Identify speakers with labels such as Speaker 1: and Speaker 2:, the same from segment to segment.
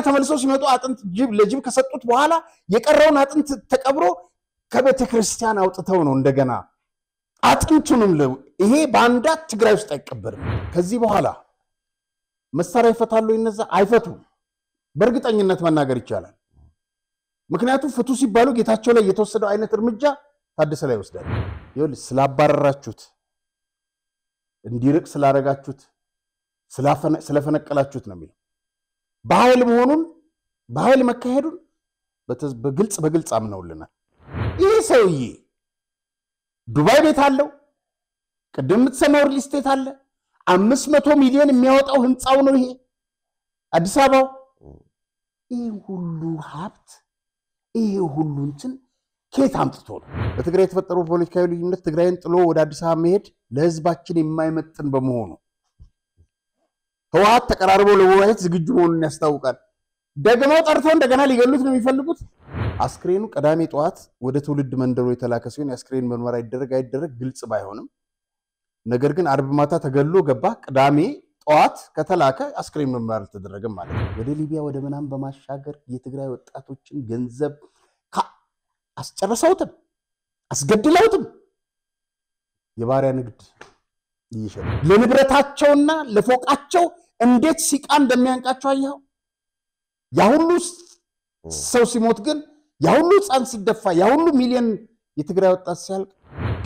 Speaker 1: ተመልሰው ሲመጡ አጥንት ለጅብ ከሰጡት በኋላ የቀረውን አጥንት ተቀብሮ ከቤተ ክርስቲያን አውጥተው ነው እንደገና አጥንቱንም ይሄ ባንዳ ትግራይ ውስጥ አይቀበርም። ከዚህ በኋላ መሳሪያ ይፈታሉ እነዛ አይፈቱም በእርግጠኝነት መናገር ይቻላል። ምክንያቱም ፍቱ ሲባሉ ጌታቸው ላይ የተወሰደው አይነት እርምጃ ታደሰ ላይ ወስዳል። ይኸውልህ ስላባረራችሁት እንዲርቅ ስላረጋችሁት ስለፈነቀላችሁት ነው የሚለው በኃይል መሆኑን በኃይል መካሄዱን በግልጽ አምነውልናል። ይህ ሰውዬ ዱባይ ቤት አለው ቅድም ተሰማው ሪል ስቴት አለ 500 ሚሊዮን የሚያወጣው ህንጻው ነው ይሄ አዲስ አበባው ይሄ ሁሉ ሀብት ይሄ ሁሉ እንትን ከየት አምጥቶ ነው? በትግራይ የተፈጠረው ፖለቲካዊ ልዩነት ትግራይን ጥሎ ወደ አዲስ አበባ መሄድ ለህዝባችን የማይመጥን በመሆኑ ህወሓት ተቀራርበው ለወያየት ዝግጁ መሆኑን ያስታውቃል። ደግሞ ጠርተው እንደገና ሊገሉት ነው የሚፈልጉት። አስክሬኑ ቀዳሜ ጠዋት ወደ ትውልድ መንደሩ የተላከ ሲሆን የአስክሬን ምርመራ አይደረግ ግልጽ ባይሆንም ነገር ግን አርብ ማታ ተገሎ ገባ። ቀዳሜ ጠዋት ከተላከ አስክሬን ምርመራ አልተደረገም ማለት ነው። ወደ ሊቢያ ወደ ምናም በማሻገር የትግራይ ወጣቶችን ገንዘብ አስጨርሰውትም አስገድለውትም የባሪያ ንግድ ይይሻል። ለንብረታቸውና ለፎቃቸው እንዴት ሲቃ እንደሚያንቃቸው አየው። ያ ሁሉ ሰው ሲሞት ግን ያ ሁሉ ጻን ሲደፋ ያ ሁሉ ሚሊዮን የትግራይ ወጣት ሲያልቅ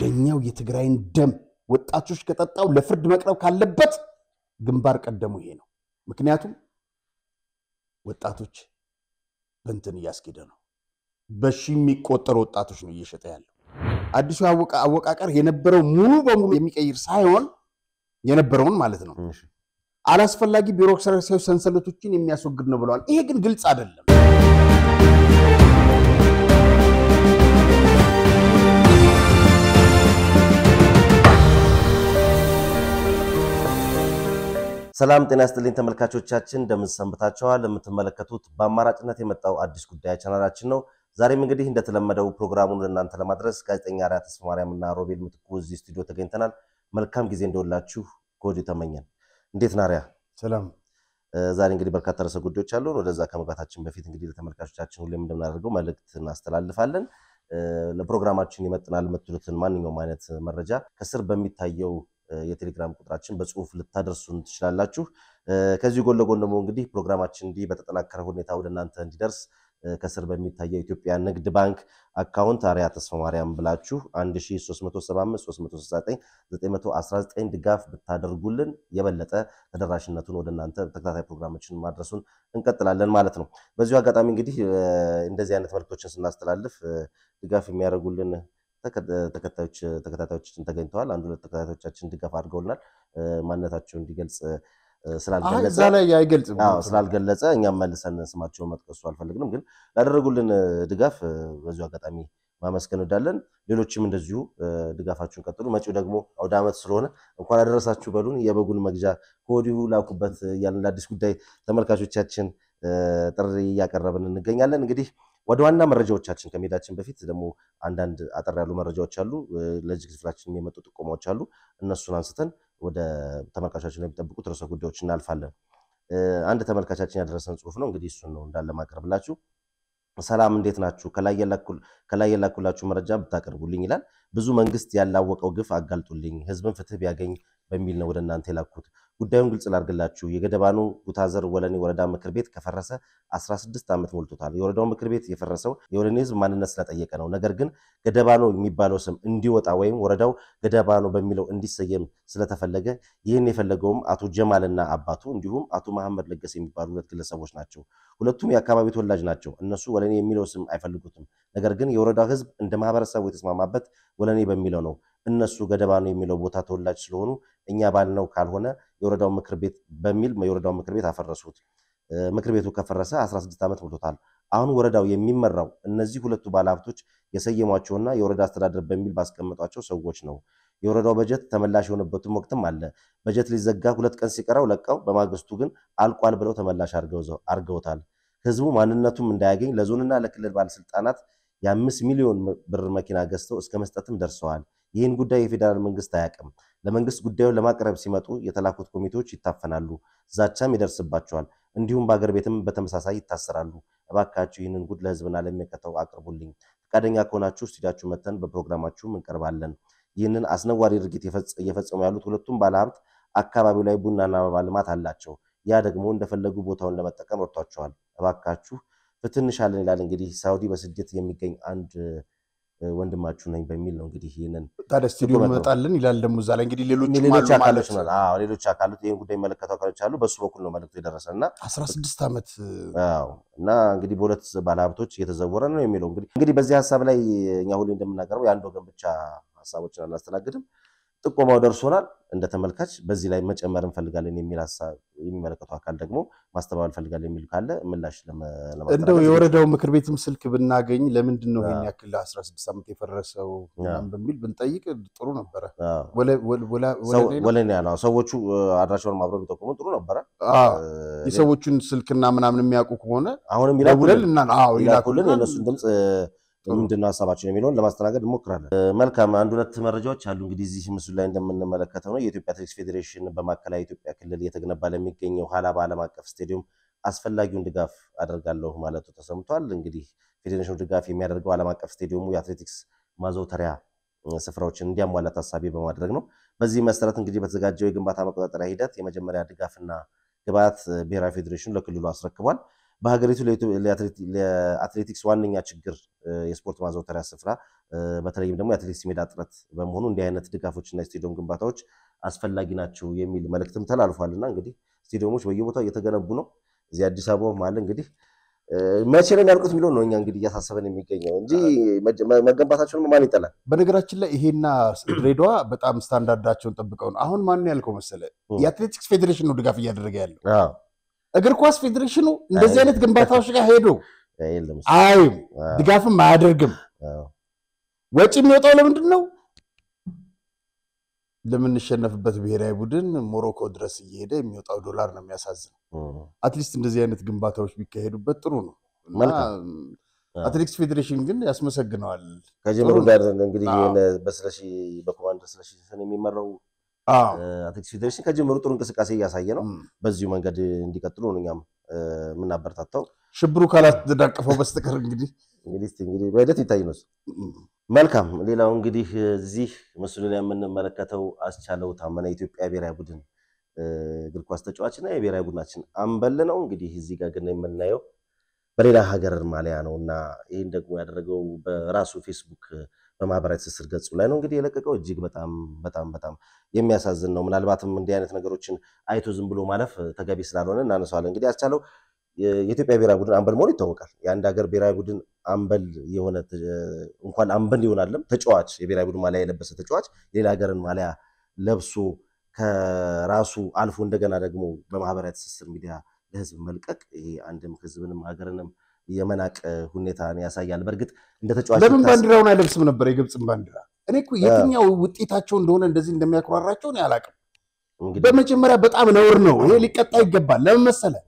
Speaker 1: ደኛው የትግራይን ደም ወጣቶች ከጠጣው ለፍርድ መቅረብ ካለበት ግንባር ቀደሙ ይሄ ነው። ምክንያቱም ወጣቶች በእንትን እያስኬደ ነው። በሺ የሚቆጠሩ ወጣቶች ነው እየሸጠ ያለው። አዲሱ አወቃቀር የነበረው ሙሉ በሙሉ የሚቀይር ሳይሆን የነበረውን ማለት ነው አላስፈላጊ ቢሮክራሲያዊ ሰንሰለቶችን የሚያስወግድ ነው ብለዋል። ይሄ ግን ግልጽ አይደለም።
Speaker 2: ሰላም ጤና ይስጥልኝ ተመልካቾቻችን እንደምን ሰንብታችኋል? የምትመለከቱት በአማራጭነት የመጣው አዲስ ጉዳይ ቻናላችን ነው። ዛሬም እንግዲህ እንደተለመደው ፕሮግራሙን ለእናንተ ለማድረስ ጋዜጠኛ አርያ ተስፋ ማርያምና ሮቤል ምትኩ እዚህ ስቱዲዮ ተገኝተናል። መልካም ጊዜ እንደውላችሁ ከወዲሁ ተመኘን። እንዴት ነህ አርያ?
Speaker 1: ሰላም።
Speaker 2: ዛሬ እንግዲህ በርካታ ርዕሰ ጉዳዮች አሉ። ወደዛ ከመግባታችን በፊት እንግዲህ ለተመልካቾቻችን ሁሌም እንደምናደርገው መልእክት እናስተላልፋለን። ለፕሮግራማችን ይመጥናል የምትሉትን ማንኛውም አይነት መረጃ ከስር በሚታየው የቴሌግራም ቁጥራችን በጽሁፍ ልታደርሱን ትችላላችሁ። ከዚህ ጎን ለጎን ደግሞ እንግዲህ ፕሮግራማችን እንዲህ በተጠናከረ ሁኔታ ወደ እናንተ እንዲደርስ ከስር በሚታየው ኢትዮጵያ ንግድ ባንክ አካውንት አርያ ተስፋ ማርያም ብላችሁ 1375369919 ድጋፍ ብታደርጉልን የበለጠ ተደራሽነቱን ወደ እናንተ ተከታታይ ፕሮግራሞችን ማድረሱን እንቀጥላለን ማለት ነው። በዚሁ አጋጣሚ እንግዲህ እንደዚህ አይነት መልእክቶችን ስናስተላልፍ ድጋፍ የሚያደርጉልን ተከታታዮችን ተገኝተዋል። አንዱ ለተከታታዮቻችን ድጋፍ አድርገውልናል። ማንነታቸውን እንዲገልጽ ስላልገለጸ እኛም መልሰን ስማቸውን መጥቀሱ አልፈልግንም፣ ግን ላደረጉልን ድጋፍ በዚሁ አጋጣሚ ማመስገን እንወዳለን። ሌሎችም እንደዚሁ ድጋፋችሁን ቀጥሉ። መጪው ደግሞ አውደ ዓመት ስለሆነ እንኳን አደረሳችሁ በሉን። የበጉን መግዣ ከወዲሁ ላኩበት እያልን ለአዲስ ጉዳይ ተመልካቾቻችን ጥሪ እያቀረብን እንገኛለን። እንግዲህ ወደ ዋና መረጃዎቻችን ከመሄዳችን በፊት ደግሞ አንዳንድ አጠር ያሉ መረጃዎች አሉ። ለዚህ ክፍላችን የመጡ ጥቆማዎች አሉ። እነሱን አንስተን ወደ ተመልካቾቻችን የሚጠብቁት ርዕሰ ጉዳዮች እናልፋለን። አንድ ተመልካቻችን ያደረሰን ጽሁፍ ነው። እንግዲህ እሱን ነው እንዳለ ማቅረብላችሁ። ሰላም እንዴት ናችሁ? ከላይ የላኩላችሁ መረጃ ብታቀርቡልኝ ይላል። ብዙ መንግስት ያላወቀው ግፍ አጋልጡልኝ፣ ህዝብን ፍትህ ቢያገኝ በሚል ነው ወደ እናንተ የላኩት። ጉዳዩን ግልጽ ላድርግላችሁ። የገደባኑ ጉታዘር ወለኔ ወረዳ ምክር ቤት ከፈረሰ 16 ዓመት ሞልቶታል። የወረዳው ምክር ቤት የፈረሰው የወለኔ ህዝብ ማንነት ስለጠየቀ ነው። ነገር ግን ገደባኑ የሚባለው ስም እንዲወጣ ወይም ወረዳው ገደባኑ በሚለው እንዲሰየም ስለተፈለገ ይህን የፈለገውም አቶ ጀማልና አባቱ እንዲሁም አቶ መሐመድ ለገሰ የሚባሉ ሁለት ግለሰቦች ናቸው። ሁለቱም የአካባቢው ተወላጅ ናቸው። እነሱ ወለኔ የሚለው ስም አይፈልጉትም። ነገር ግን የወረዳው ህዝብ እንደ ማህበረሰቡ የተስማማበት ወለኔ በሚለው ነው። እነሱ ገደባኑ የሚለው ቦታ ተወላጅ ስለሆኑ እኛ ባልነው ካልሆነ የወረዳው ምክር ቤት በሚል የወረዳው ምክር ቤት አፈረሱት። ምክር ቤቱ ከፈረሰ 16 ዓመት ሞልቶታል። አሁን ወረዳው የሚመራው እነዚህ ሁለቱ ባለሀብቶች የሰየሟቸውና የወረዳ አስተዳደር በሚል ባስቀመጧቸው ሰዎች ነው። የወረዳው በጀት ተመላሽ የሆነበትም ወቅትም አለ። በጀት ሊዘጋ 2 ቀን ሲቀረው ለቀው በማግስቱ ግን አልቋል ብለው ተመላሽ አድርገውታል። ህዝቡ ማንነቱም እንዳያገኝ ለዞንና ለክልል ባለስልጣናት የ5 ሚሊዮን ብር መኪና ገዝተው እስከ መስጠትም ደርሰዋል። ይህን ጉዳይ የፌዴራል መንግስት አያውቅም። ለመንግስት ጉዳዩን ለማቅረብ ሲመጡ የተላኩት ኮሚቴዎች ይታፈናሉ፣ ዛቻም ይደርስባቸዋል። እንዲሁም በአገር ቤትም በተመሳሳይ ይታሰራሉ። እባካችሁ ይህንን ጉድ ለህዝብና ለሚመለከተው አቅርቡልኝ። ፈቃደኛ ከሆናችሁ ስቱዲያችሁ መተን በፕሮግራማችሁ እንቀርባለን። ይህንን አስነዋሪ ድርጊት እየፈጸሙ ያሉት ሁለቱም ባለሀብት አካባቢው ላይ ቡናና አበባ ልማት አላቸው። ያ ደግሞ እንደፈለጉ ቦታውን ለመጠቀም ረድቷቸዋል። እባካችሁ ፍትህ እንሻለን ይላል እንግዲህ ሳውዲ በስደት የሚገኝ አንድ ወንድማችሁ ነኝ በሚል ነው እንግዲህ ይሄንን
Speaker 1: ታዲያ ስቱዲዮ መጣልን ይላል። ደግሞ እዛ ላይ እንግዲህ
Speaker 2: ሌሎች አካሎች ነው ሌሎች አካሎች ይሄን ጉዳይ መለከታቸው አካሎች አሉ። በሱ በኩል ነው መልእክቱ የደረሰና
Speaker 1: 16 ዓመት
Speaker 2: እና እንግዲህ በሁለት ባለሀብቶች እየተዘወረ ነው የሚለው እንግዲህ በዚህ ሐሳብ ላይ እኛ ሁሉ እንደምናቀርበው የአንድ ወገን ብቻ ሐሳቦችን አናስተናግድም። ጥቆማው ደርሶናል እንደተመልካች በዚህ ላይ መጨመር እንፈልጋለን የሚል ሐሳብ የሚመለከቱ አካል ደግሞ ማስተባበል እንፈልጋለን የሚል ካለ ምላሽ ለማስተላለፍ
Speaker 1: እንደው የወረዳው ምክር ቤትም ስልክ ብናገኝ ለምንድን ነው ይሄን ያክል 16 ዓመት የፈረሰው በሚል ብንጠይቅ ጥሩ ነበር።
Speaker 2: ወለኔ ያለው ሰዎቹ አድራሻውን ማብረው ቢጠቁሙ ጥሩ ነበር።
Speaker 1: የሰዎቹን ስልክና ምናምን የሚያውቁ ከሆነ
Speaker 2: አሁንም ይላኩልን የነሱን ድምጽ ምንድነው ሐሳባችን የሚለውን ለማስተናገድ እንሞክራለን። መልካም አንድ ሁለት መረጃዎች አሉ እንግዲህ እዚህ ምስሉ ላይ እንደምንመለከተው ነው የኢትዮጵያ አትሌቲክስ ፌዴሬሽን በማዕከላዊ ኢትዮጵያ ክልል እየተገነባ ለሚገኘው ሀላባ ዓለም አቀፍ ስቴዲየም አስፈላጊውን ድጋፍ አደርጋለሁ ማለቱ ተሰምቷል። እንግዲህ ፌዴሬሽኑ ድጋፍ የሚያደርገው ዓለም አቀፍ ስቴዲየሙ የአትሌቲክስ ማዘውተሪያ ስፍራዎችን እንዲያሟላ ታሳቢ በማድረግ ነው። በዚህ መሰረት እንግዲህ በተዘጋጀው የግንባታ መቆጣጠሪያ ሂደት የመጀመሪያ ድጋፍና ግብዓት ብሔራዊ ፌዴሬሽኑ ለክልሉ አስረክቧል። በሀገሪቱ ለአትሌቲክስ ዋነኛ ችግር የስፖርት ማዘውተሪያ ስፍራ በተለይም ደግሞ የአትሌቲክስ ሜዳ እጥረት በመሆኑ እንዲህ አይነት ድጋፎችና ስቴዲየም ግንባታዎች አስፈላጊ ናቸው የሚል መልእክትም ተላልፏልና እንግዲህ ስቴዲየሞች በየቦታው እየተገነቡ ነው። እዚህ አዲስ አበባ ማለት እንግዲህ መቼ ነው የሚያልቁት የሚለው ነው እኛ እንግዲህ እያሳሰበን የሚገኘው እንጂ መገንባታቸውን ማን ይጠላል?
Speaker 1: በነገራችን ላይ ይሄና ድሬዳዋ በጣም ስታንዳርዳቸውን ጠብቀው ነው። አሁን ማን ያልከው መሰለ የአትሌቲክስ ፌዴሬሽን ነው ድጋፍ እያደረገ ያለው። እግር ኳስ ፌዴሬሽኑ እንደዚህ አይነት ግንባታዎች ጋር ሄዶ ድጋፍም አያደርግም። ወጪ የሚወጣው ለምንድን ነው? ለምንሸነፍበት ብሔራዊ ቡድን ሞሮኮ ድረስ እየሄደ የሚወጣው ዶላር ነው የሚያሳዝነው። አትሊስት እንደዚህ አይነት ግንባታዎች ቢካሄዱበት ጥሩ ነው። አትሌቲክስ ፌዴሬሽን ግን ያስመሰግነዋል።
Speaker 2: ከጀምሩ ጋር እንግዲህ በስለሺ በኮማንደር ስለሺ የሚመራው አትሌቲክስ ፌዴሬሽን ከጀምሩ ጥሩ እንቅስቃሴ እያሳየ ነው። በዚሁ መንገድ እንዲቀጥሉ ነው እኛም የምናበረታታው።
Speaker 1: ሽብሩ ካላተዳቀፈው በስተቀር እንግዲህ
Speaker 2: በሂደት ይታይ ነው። መልካም ሌላው እንግዲህ እዚህ ምስሉ ላይ የምንመለከተው አስቻለው ታመነ የኢትዮጵያ ብሔራዊ ቡድን እግር ኳስ ተጫዋችና የብሔራዊ ቡድናችን አምበል ነው። እንግዲህ እዚህ ጋር ግን የምናየው በሌላ ሀገር ማሊያ ነውና ይሄን ደግሞ ያደረገው በራሱ ፌስቡክ በማህበራዊ ትስስር ገጹ ላይ ነው እንግዲህ የለቀቀው። እጅግ በጣም የሚያሳዝን ነው። ምናልባትም እንዲህ አይነት ነገሮችን አይቶ ዝም ብሎ ማለፍ ተገቢ ስላልሆነ እናነሳዋለን። እንግዲህ አስቻለው የኢትዮጵያ ብሔራዊ ቡድን አምበል መሆኑ ይታወቃል። የአንድ ሀገር ብሔራዊ ቡድን አምበል የሆነ እንኳን አምበል ይሆናልም ተጫዋች የብሔራዊ ቡድን ማሊያ የለበሰ ተጫዋች ሌላ ሀገርን ማሊያ ለብሶ ከራሱ አልፎ እንደገና ደግሞ በማህበራዊ ትስስር ሚዲያ ለህዝብ መልቀቅ ይሄ አንድም ህዝብንም ሀገርንም የመናቅ ሁኔታን ያሳያል። በርግጥ እንደ ተጫዋች
Speaker 1: ለምን ባንዲራውን አይለብስም ነበር? የግብፅን ባንዲራ እኔ እኮ የትኛው ውጤታቸው እንደሆነ እንደዚህ እንደሚያኮራራቸው ነው ያላቀም። በመጀመሪያ በጣም ነውር ነው ይሄ፣ ሊቀጣ ይገባል። ለምን መሰለህ?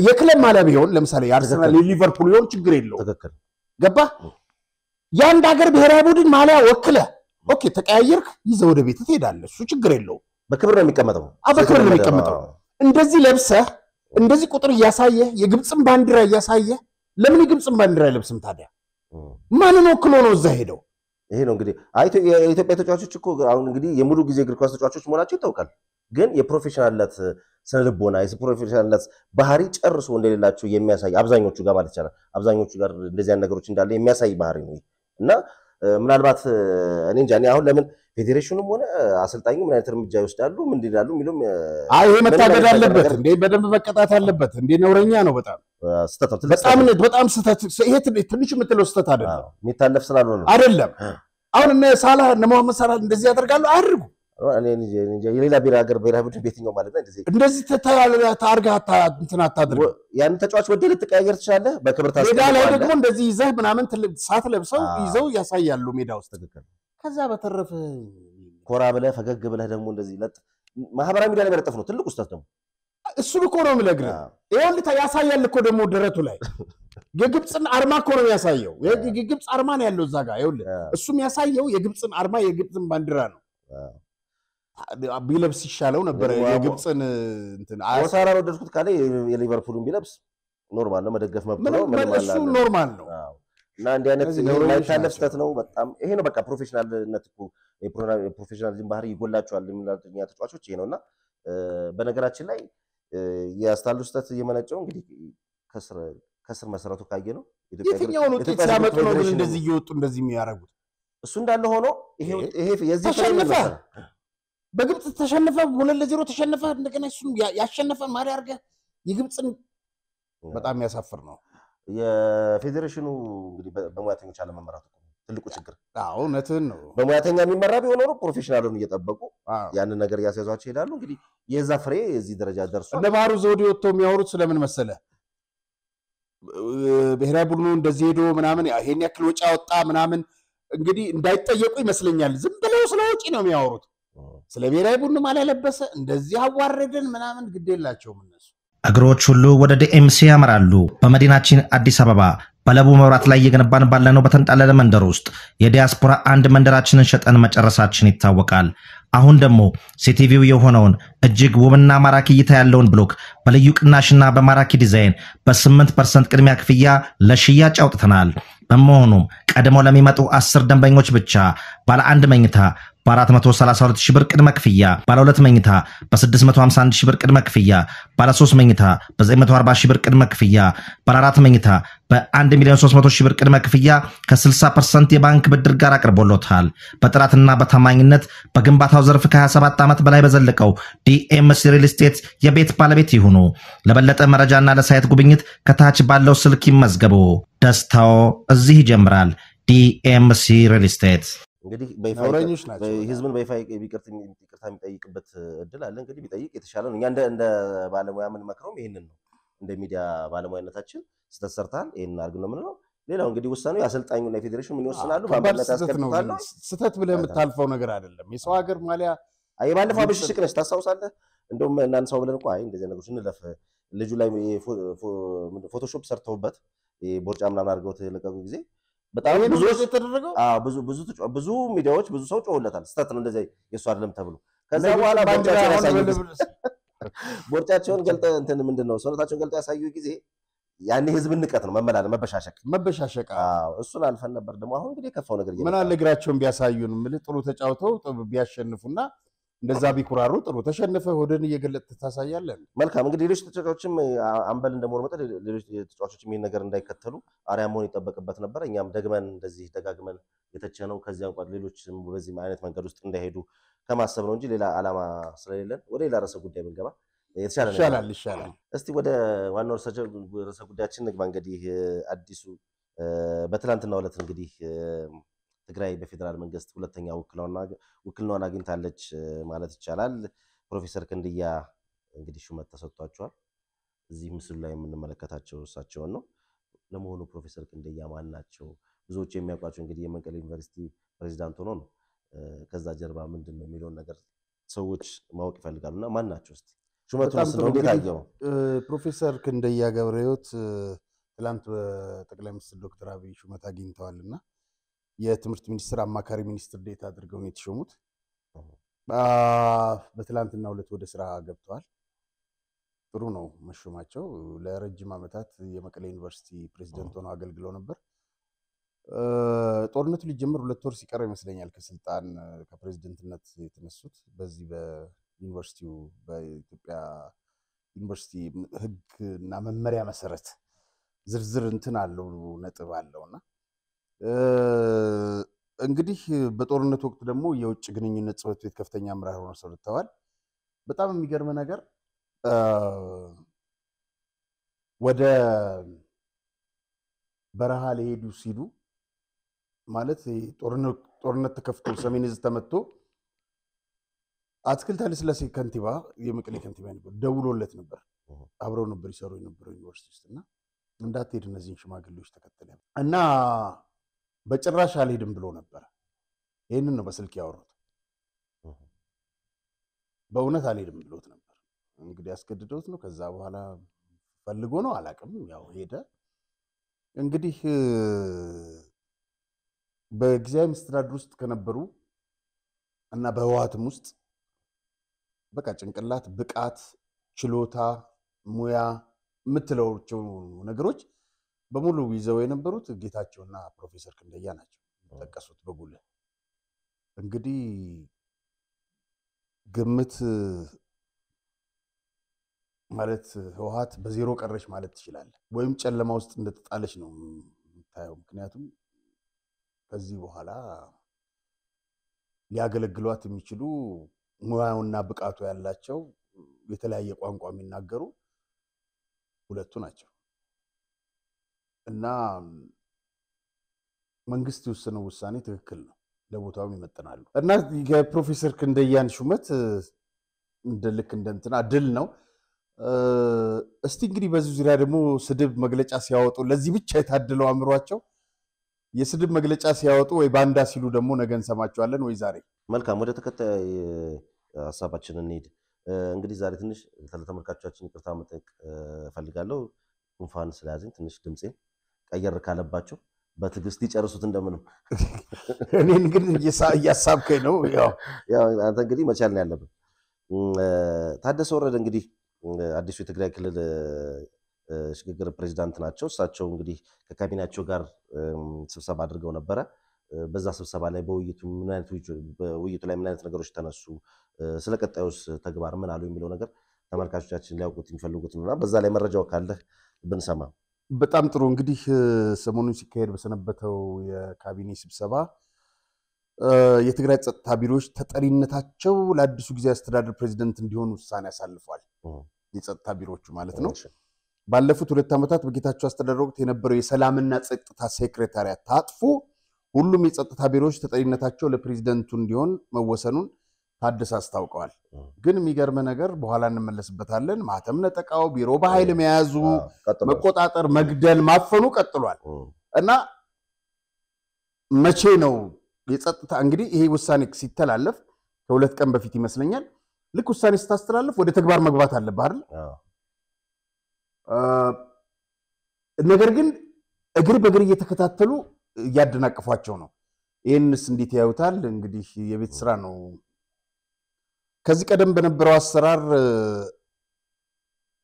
Speaker 1: የክለብ ማሊያ ቢሆን ለምሳሌ የአርሰናል የሊቨርፑል ይሆን ችግር የለው።
Speaker 2: ትክክል
Speaker 1: ገባ? የአንድ ሀገር ብሔራዊ ቡድን ማሊያ ወክለህ ኦኬ ተቀያየርክ ይዘህ ወደ ቤት ትሄዳለህ። እሱ ችግር የለው።
Speaker 2: በክብር ነው የሚቀመጠው።
Speaker 1: በክብር ነው የሚቀመጠው። እንደዚህ ለብሰህ እንደዚህ ቁጥር እያሳየ የግብፅን ባንዲራ እያሳየ ለምን የግብፅን ባንዲራ አይለብስም ታዲያ? ማንን ወክሎ ነው እዛ ሄደው?
Speaker 2: ይሄ ነው እንግዲህ የኢትዮጵያ ተጫዋቾች እኮ አሁን እንግዲህ የሙሉ ጊዜ እግር ኳስ ተጫዋቾች መሆናቸው ይታወቃል። ግን የፕሮፌሽናልነት ስነልቦና የፕሮፌሽናልነት ባህሪ ጨርሶ እንደሌላቸው የሚያሳይ አብዛኞቹ ጋር ማለት ይቻላል አብዛኞቹ ጋር እንደዚህ አይነት ነገሮች እንዳለ የሚያሳይ ባህሪ ነው እና ምናልባት እኔ እንጃ አሁን ለምን ፌዴሬሽኑም ሆነ አሰልጣኙ ምን አይነት እርምጃ ይወስዳሉ ምን ይላሉ የሚሉም
Speaker 1: ይሄ መታገድ አለበት እንዴ? በደንብ መቀጣት አለበት እንዴ? ነውረኛ ነው በጣም በጣም ስተት። ይሄ ትንሽ የምትለው ስተት አይደለም፣
Speaker 2: የሚታለፍ ስላልሆነ ነው
Speaker 1: አይደለም። አሁን እነ ሳላህ እነ መሐመድ ሳላህ እንደዚህ ያደርጋሉ አድርጉ።
Speaker 2: የሌላ ሀገር ብሔራዊ ቡድን ቤትኛው ማለት ነው
Speaker 1: እንደዚህ ታርጋ እንትን አታድርግ።
Speaker 2: ያን ተጫዋች ወደ ልትቀያየር ትችላለህ በክብር
Speaker 1: ሜዳ ላይ ደግሞ እንደዚህ ይዘህ ምናምን ሳት ለብሰው ይዘው ያሳያሉ ሜዳ ውስጥ። ትክክል። ከዛ በተረፈ
Speaker 2: ኮራ ብለህ ፈገግ ብለህ ደግሞ እንደዚህ ማህበራዊ ሚዲያ ላይ መለጠፍ ነው ትልቁ ስህተት ደግሞ።
Speaker 1: እሱን እኮ ነው የምነግርህ። ይኸውልህ ያሳያል እኮ ደግሞ ደረቱ ላይ የግብፅን አርማ እኮ ነው ያሳየው። የግብፅ አርማ ነው ያለው እዛ ጋር። ይኸውልህ እሱም ያሳየው የግብፅን አርማ የግብፅን ባንዲራ ነው። ቢለብስ ይሻለው ነበር የግብፅን እንትን
Speaker 2: ሞሳላን ወደድኩት ካለ የሊቨርፑልን ቢለብስ ኖርማል ነው መደገፍ መብት ነው
Speaker 1: እሱ ኖርማል ነው
Speaker 2: እና እንዲህ አይነት የማይታለፍ ስህተት ነው በጣም ይሄ ነው በቃ ፕሮፌሽናልነት እኮ የፕሮፌሽናሊዝም ባህሪ ይጎላቸዋል የሚላልኛ ተጫዋቾች ይሄ ነውና በነገራችን ላይ የአስታሉ ስህተት እየመነጨው እንግዲህ ከስር መሰረቱ ካየ ነው
Speaker 1: የትኛውን ውጤት ሲያመጡ ነው ግን እንደዚህ እየወጡ እንደዚህ የሚያደርጉት
Speaker 2: እሱ እንዳለ ሆኖ ይሄ የዚህ
Speaker 1: ተሸነፈ በግብጽ ተሸነፈ 2-0 ተሸነፈ እንደገና እሱን ያሸነፈን ማሪ አርገ የግብጽን በጣም ያሳፍር ነው
Speaker 2: የፌዴሬሽኑ እንግዲህ በሙያተኞች አለ መመራቱ ትልቁ ችግር
Speaker 1: እውነትን ነው
Speaker 2: በሙያተኛ የሚመራ ቢሆን ነው ፕሮፌሽናሉን እየጠበቁ ያንን ነገር ያሳያዟቸው ይላሉ እንግዲህ የዛ ፍሬ እዚህ ደረጃ ደርሷል
Speaker 1: እንደ ባህሩ ዘውዴ ወጥቶ የሚያወሩት ስለምን መሰለ ብሔራዊ ቡድኑ እንደዚህ ሄዶ ምናምን ይሄን ያክል ወጪ አወጣ ምናምን እንግዲህ እንዳይጠየቁ ይመስለኛል ዝም ብለው ስለወጪ ነው የሚያወሩት ስለ ብሔራዊ ቡድኑ ማለለበሰ እንደዚህ አዋረደን ምናምን ግዴላቸው እነሱ
Speaker 3: እግሮች ሁሉ ወደ ዲኤምሲ ያመራሉ በመዲናችን አዲስ አበባ በለቡ መብራት ላይ እየገነባን ባለነው በተንጣለለ መንደር ውስጥ የዲያስፖራ አንድ መንደራችንን ሸጠን መጨረሳችን ይታወቃል አሁን ደግሞ ሲቲቪው የሆነውን እጅግ ውብና ማራኪ እይታ ያለውን ብሎክ በልዩ ቅናሽና በማራኪ ዲዛይን በ8% ቅድሚያ ክፍያ ለሽያጭ አውጥተናል በመሆኑም ቀድመው ለሚመጡ 10 ደንበኞች ብቻ ባለ አንድ መኝታ በ432 ሺህ ብር ቅድመ ክፍያ ባለ 2 መኝታ በ651 ሺህ ብር ቅድመ ክፍያ ባለ 3 መኝታ በ940 ሺህ ብር ቅድመ ክፍያ ባለ 4 መኝታ በ1,300,000 ሺህ ብር ቅድመ ክፍያ ከ60% የባንክ ብድር ጋር አቅርቦሎታል በጥራትና በታማኝነት በግንባታው ዘርፍ ከ27 ዓመት በላይ በዘለቀው ዲኤምሲ ሪል ስቴት የቤት ባለቤት ይሁኑ ለበለጠ መረጃና ለሳይት ጉብኝት ከታች ባለው ስልክ ይመዝገቡ ደስታው እዚህ ይጀምራል ዲኤምሲ ሪል ስቴት
Speaker 2: እንግዲህ
Speaker 1: በይፋውራኞች ናቸው
Speaker 2: ህዝብን በይፋ ይቅርታ የሚጠይቅበት እድል አለ እንግዲህ ቢጠይቅ የተሻለ ነው እኛ እንደ ባለሙያ ምን መክረው ይሄንን ነው እንደ ሚዲያ ባለሙያነታችን ስተሰርታል ይሄን አርግ ነው ምንለው ሌላው እንግዲህ ውሳኔው ያሰልጣኙና የፌዴሬሽኑ ምን ይወስናሉ ባባለት ያስቀጥታሉ
Speaker 1: ስተት ብለ የምታልፈው ነገር አይደለም የሰው ሀገር ማሊያ
Speaker 2: አይባለፈው ብሽሽቅ ነሽ ታሳውሳለህ እንደውም እናንሳው ብለን እኮ አይ እንደዚህ ነገሮች እንለፍ ልጁ ላይ ፎቶሾፕ ሰርተውበት ቦርጫ ምናምን አድርገው ተለቀቁ ጊዜ በጣም ብዙ ሚዲያዎች ብዙ ሰው ጮውለታል ስተት ነው እንደዚህ የሱ አይደለም ተብሎ ከዛ በኋላ ቦርጫቸውን ገልጠ እንትን ምንድነው ሰውነታቸውን ገልጠ ያሳዩ ጊዜ ያኔ ህዝብ ንቀት ነው መበሻሸቅ እሱን አልፈን ነበር ደግሞ አሁን እንግዲህ ከፋው ነገር
Speaker 1: ምን አለ እግራቸውን ቢያሳዩን ምን ጥሩ ተጫውተው ቢያሸንፉና እንደዛ ቢኩራሩ ጥሩ ተሸነፈ ሆደን እየገለጥ ታሳያለን
Speaker 2: መልካም እንግዲህ ሌሎች ተጫዋቾችም አንበል እንደሞር መጣ ሌሎች ተጫዋቾችም ይሄን ነገር እንዳይከተሉ አሪያ መሆን ይጠበቅበት ነበር እኛም ደግመን እንደዚህ ደጋግመን የተቸነው ከዚያ እንኳን ሌሎችም በዚህ አይነት መንገድ ውስጥ እንዳይሄዱ ከማሰብ ነው እንጂ ሌላ አላማ ስለሌለን ወደ ሌላ ርዕሰ ጉዳይ ብንገባ
Speaker 1: ይሻላል
Speaker 2: እስቲ ወደ ዋናው ርዕሰ ጉዳያችን ንግባ እንግዲህ አዲሱ በትላንትናው ዕለት እንግዲህ ትግራይ በፌደራል መንግስት ሁለተኛ ውክልናዋን አግኝታለች ማለት ይቻላል ፕሮፌሰር ክንድያ እንግዲህ ሹመት ተሰጥቷቸዋል እዚህ ምስሉ ላይ የምንመለከታቸው እሳቸውን ነው ለመሆኑ ፕሮፌሰር ክንድያ ማን ናቸው ብዙዎች የሚያውቋቸው እንግዲህ የመቀሌ ዩኒቨርሲቲ ፕሬዝዳንት ሆኖ ነው ከዛ ጀርባ ምንድነው የሚለው ነገር ሰዎች ማወቅ ይፈልጋሉና ማን ናቸው እስቲ ሹመቱን እንዴት አየው
Speaker 1: ፕሮፌሰር ክንድያ ገብረሕይወት ትላንት በጠቅላይ ሚኒስትር ዶክተር አብይ ሹመት አግኝተዋልና የትምህርት ሚኒስትር አማካሪ ሚኒስትር ዴታ አድርገው ነው የተሾሙት በትላንትናው ዕለት ወደ ስራ ገብተዋል ጥሩ ነው መሾማቸው ለረጅም ዓመታት የመቀሌ ዩኒቨርሲቲ ፕሬዝዳንት ሆነው አገልግለው ነበር ጦርነቱ ሊጀምር 2 ወር ሲቀር ይመስለኛል ከስልጣን ከፕሬዝዳንትነት የተነሱት በዚህ በዩኒቨርሲቲው በኢትዮጵያ ዩኒቨርሲቲ ህግና መመሪያ መሰረት ዝርዝር እንትን አለው ነጥብ አለውና እንግዲህ በጦርነቱ ወቅት ደግሞ የውጭ ግንኙነት ጽሕፈት ቤት ከፍተኛ አመራር ሆነው ሰርተዋል በጣም የሚገርም ነገር ወደ በረሃ ሊሄዱ ሲሉ ማለት ጦርነት ተከፍቶ ሰሜን ዕዝ ተመቶ አትክልት ኃይለሥላሴ ከንቲባ የመቀሌ ከንቲባ ነበር ደውሎለት ነበር አብረው ነበር ይሰሩ የነበረው ዩኒቨርሲቲ ውስጥና እንዳትሄድ እነዚህን ሽማግሌዎች ተከተለ እና በጭራሽ አልሄድም ብሎ ነበር ይሄንን ነው በስልክ ያወሩት በእውነት አልሄድም ብሎት ነበር እንግዲህ ያስገድደውት ነው ከዛ በኋላ ፈልጎ ነው አላቅም ያው ሄደ እንግዲህ በጊዜያዊ መስተዳድር ውስጥ ከነበሩ እና በህወሓትም ውስጥ በቃ ጭንቅላት፣ ብቃት፣ ችሎታ፣ ሙያ የምትለውቸው ነገሮች በሙሉ ይዘው የነበሩት ጌታቸውና ፕሮፌሰር ክንደያ ናቸው የተጠቀሱት በጉልህ። እንግዲህ ግምት ማለት ህወሓት በዜሮ ቀረች ማለት ትችላለህ፣ ወይም ጨለማ ውስጥ እንደተጣለች ነው የምታየው። ምክንያቱም ከዚህ በኋላ ሊያገለግሏት የሚችሉ ሙያውና ብቃቱ ያላቸው የተለያየ ቋንቋ የሚናገሩ ሁለቱ ናቸው እና መንግስት የወሰነው ውሳኔ ትክክል ነው፣ ለቦታውም ይመጥናሉ እና የፕሮፌሰር ክንደያን ሹመት እንደልክ እንደንትና ድል ነው። እስቲ እንግዲህ በዚህ ዙሪያ ደግሞ ስድብ መግለጫ ሲያወጡ ለዚህ ብቻ የታደለው አእምሯቸው የስድብ መግለጫ ሲያወጡ ወይ ባንዳ ሲሉ ደግሞ ነገ እንሰማቸዋለን ወይ ዛሬ።
Speaker 2: መልካም፣ ወደ ተከታይ ሀሳባችን እንሂድ። እንግዲህ ዛሬ ትንሽ ለተመልካቾቻችን ይቅርታ መጠየቅ እፈልጋለሁ። ጉንፋን ስለያዘኝ ትንሽ ድምጼን ቀየር ካለባቸው በትዕግስት ይጨርሱት እንደምንም።
Speaker 1: እኔን ግን እያሳብከኝ ነው።
Speaker 2: ያው አንተ እንግዲህ መቻል ነው ያለብን። ታደሰ ወረደ እንግዲህ አዲሱ የትግራይ ክልል ሽግግር ፕሬዚዳንት ናቸው። እሳቸው እንግዲህ ከካቢኔያቸው ጋር ስብሰባ አድርገው ነበረ። በዛ ስብሰባ ላይ በውይይቱ ላይ ምን አይነት ነገሮች ተነሱ፣ ስለ ቀጣዩስ ተግባር ምን አሉ የሚለው ነገር ተመልካቾቻችን ሊያውቁት የሚፈልጉት ነውና በዛ ላይ መረጃው ካለህ ብንሰማ
Speaker 1: በጣም ጥሩ። እንግዲህ ሰሞኑን ሲካሄድ በሰነበተው የካቢኔ ስብሰባ የትግራይ ጸጥታ ቢሮዎች ተጠሪነታቸው ለአዲሱ ጊዜያዊ አስተዳደር ፕሬዚደንት እንዲሆኑ ውሳኔ አሳልፏል። የጸጥታ ቢሮዎቹ ማለት ነው። ባለፉት 2 ዓመታት በጌታቸው አስተዳደር ወቅት የነበረው የሰላምና ጸጥታ ሴክሬታሪያት ታጥፎ ሁሉም የጸጥታ ቢሮዎች ተጠሪነታቸው ለፕሬዚደንቱ እንዲሆን መወሰኑን ታደሰ አስታውቀዋል። ግን የሚገርም ነገር በኋላ እንመለስበታለን። ማህተም ነጠቃው፣ ቢሮ በኃይል መያዙ፣ መቆጣጠር፣ መግደል፣ ማፈኑ ቀጥሏል እና መቼ ነው የጸጥታ እንግዲህ ይሄ ውሳኔ ሲተላለፍ ከ2 ቀን በፊት ይመስለኛል። ልክ ውሳኔ ስታስተላልፍ ወደ ተግባር መግባት አለብህ አይደል? ነገር ግን እግር በእግር እየተከታተሉ እያደናቀፏቸው ነው። ይህንስ እንዴት ያዩታል? እንግዲህ የቤት ስራ ነው። ከዚህ ቀደም በነበረው አሰራር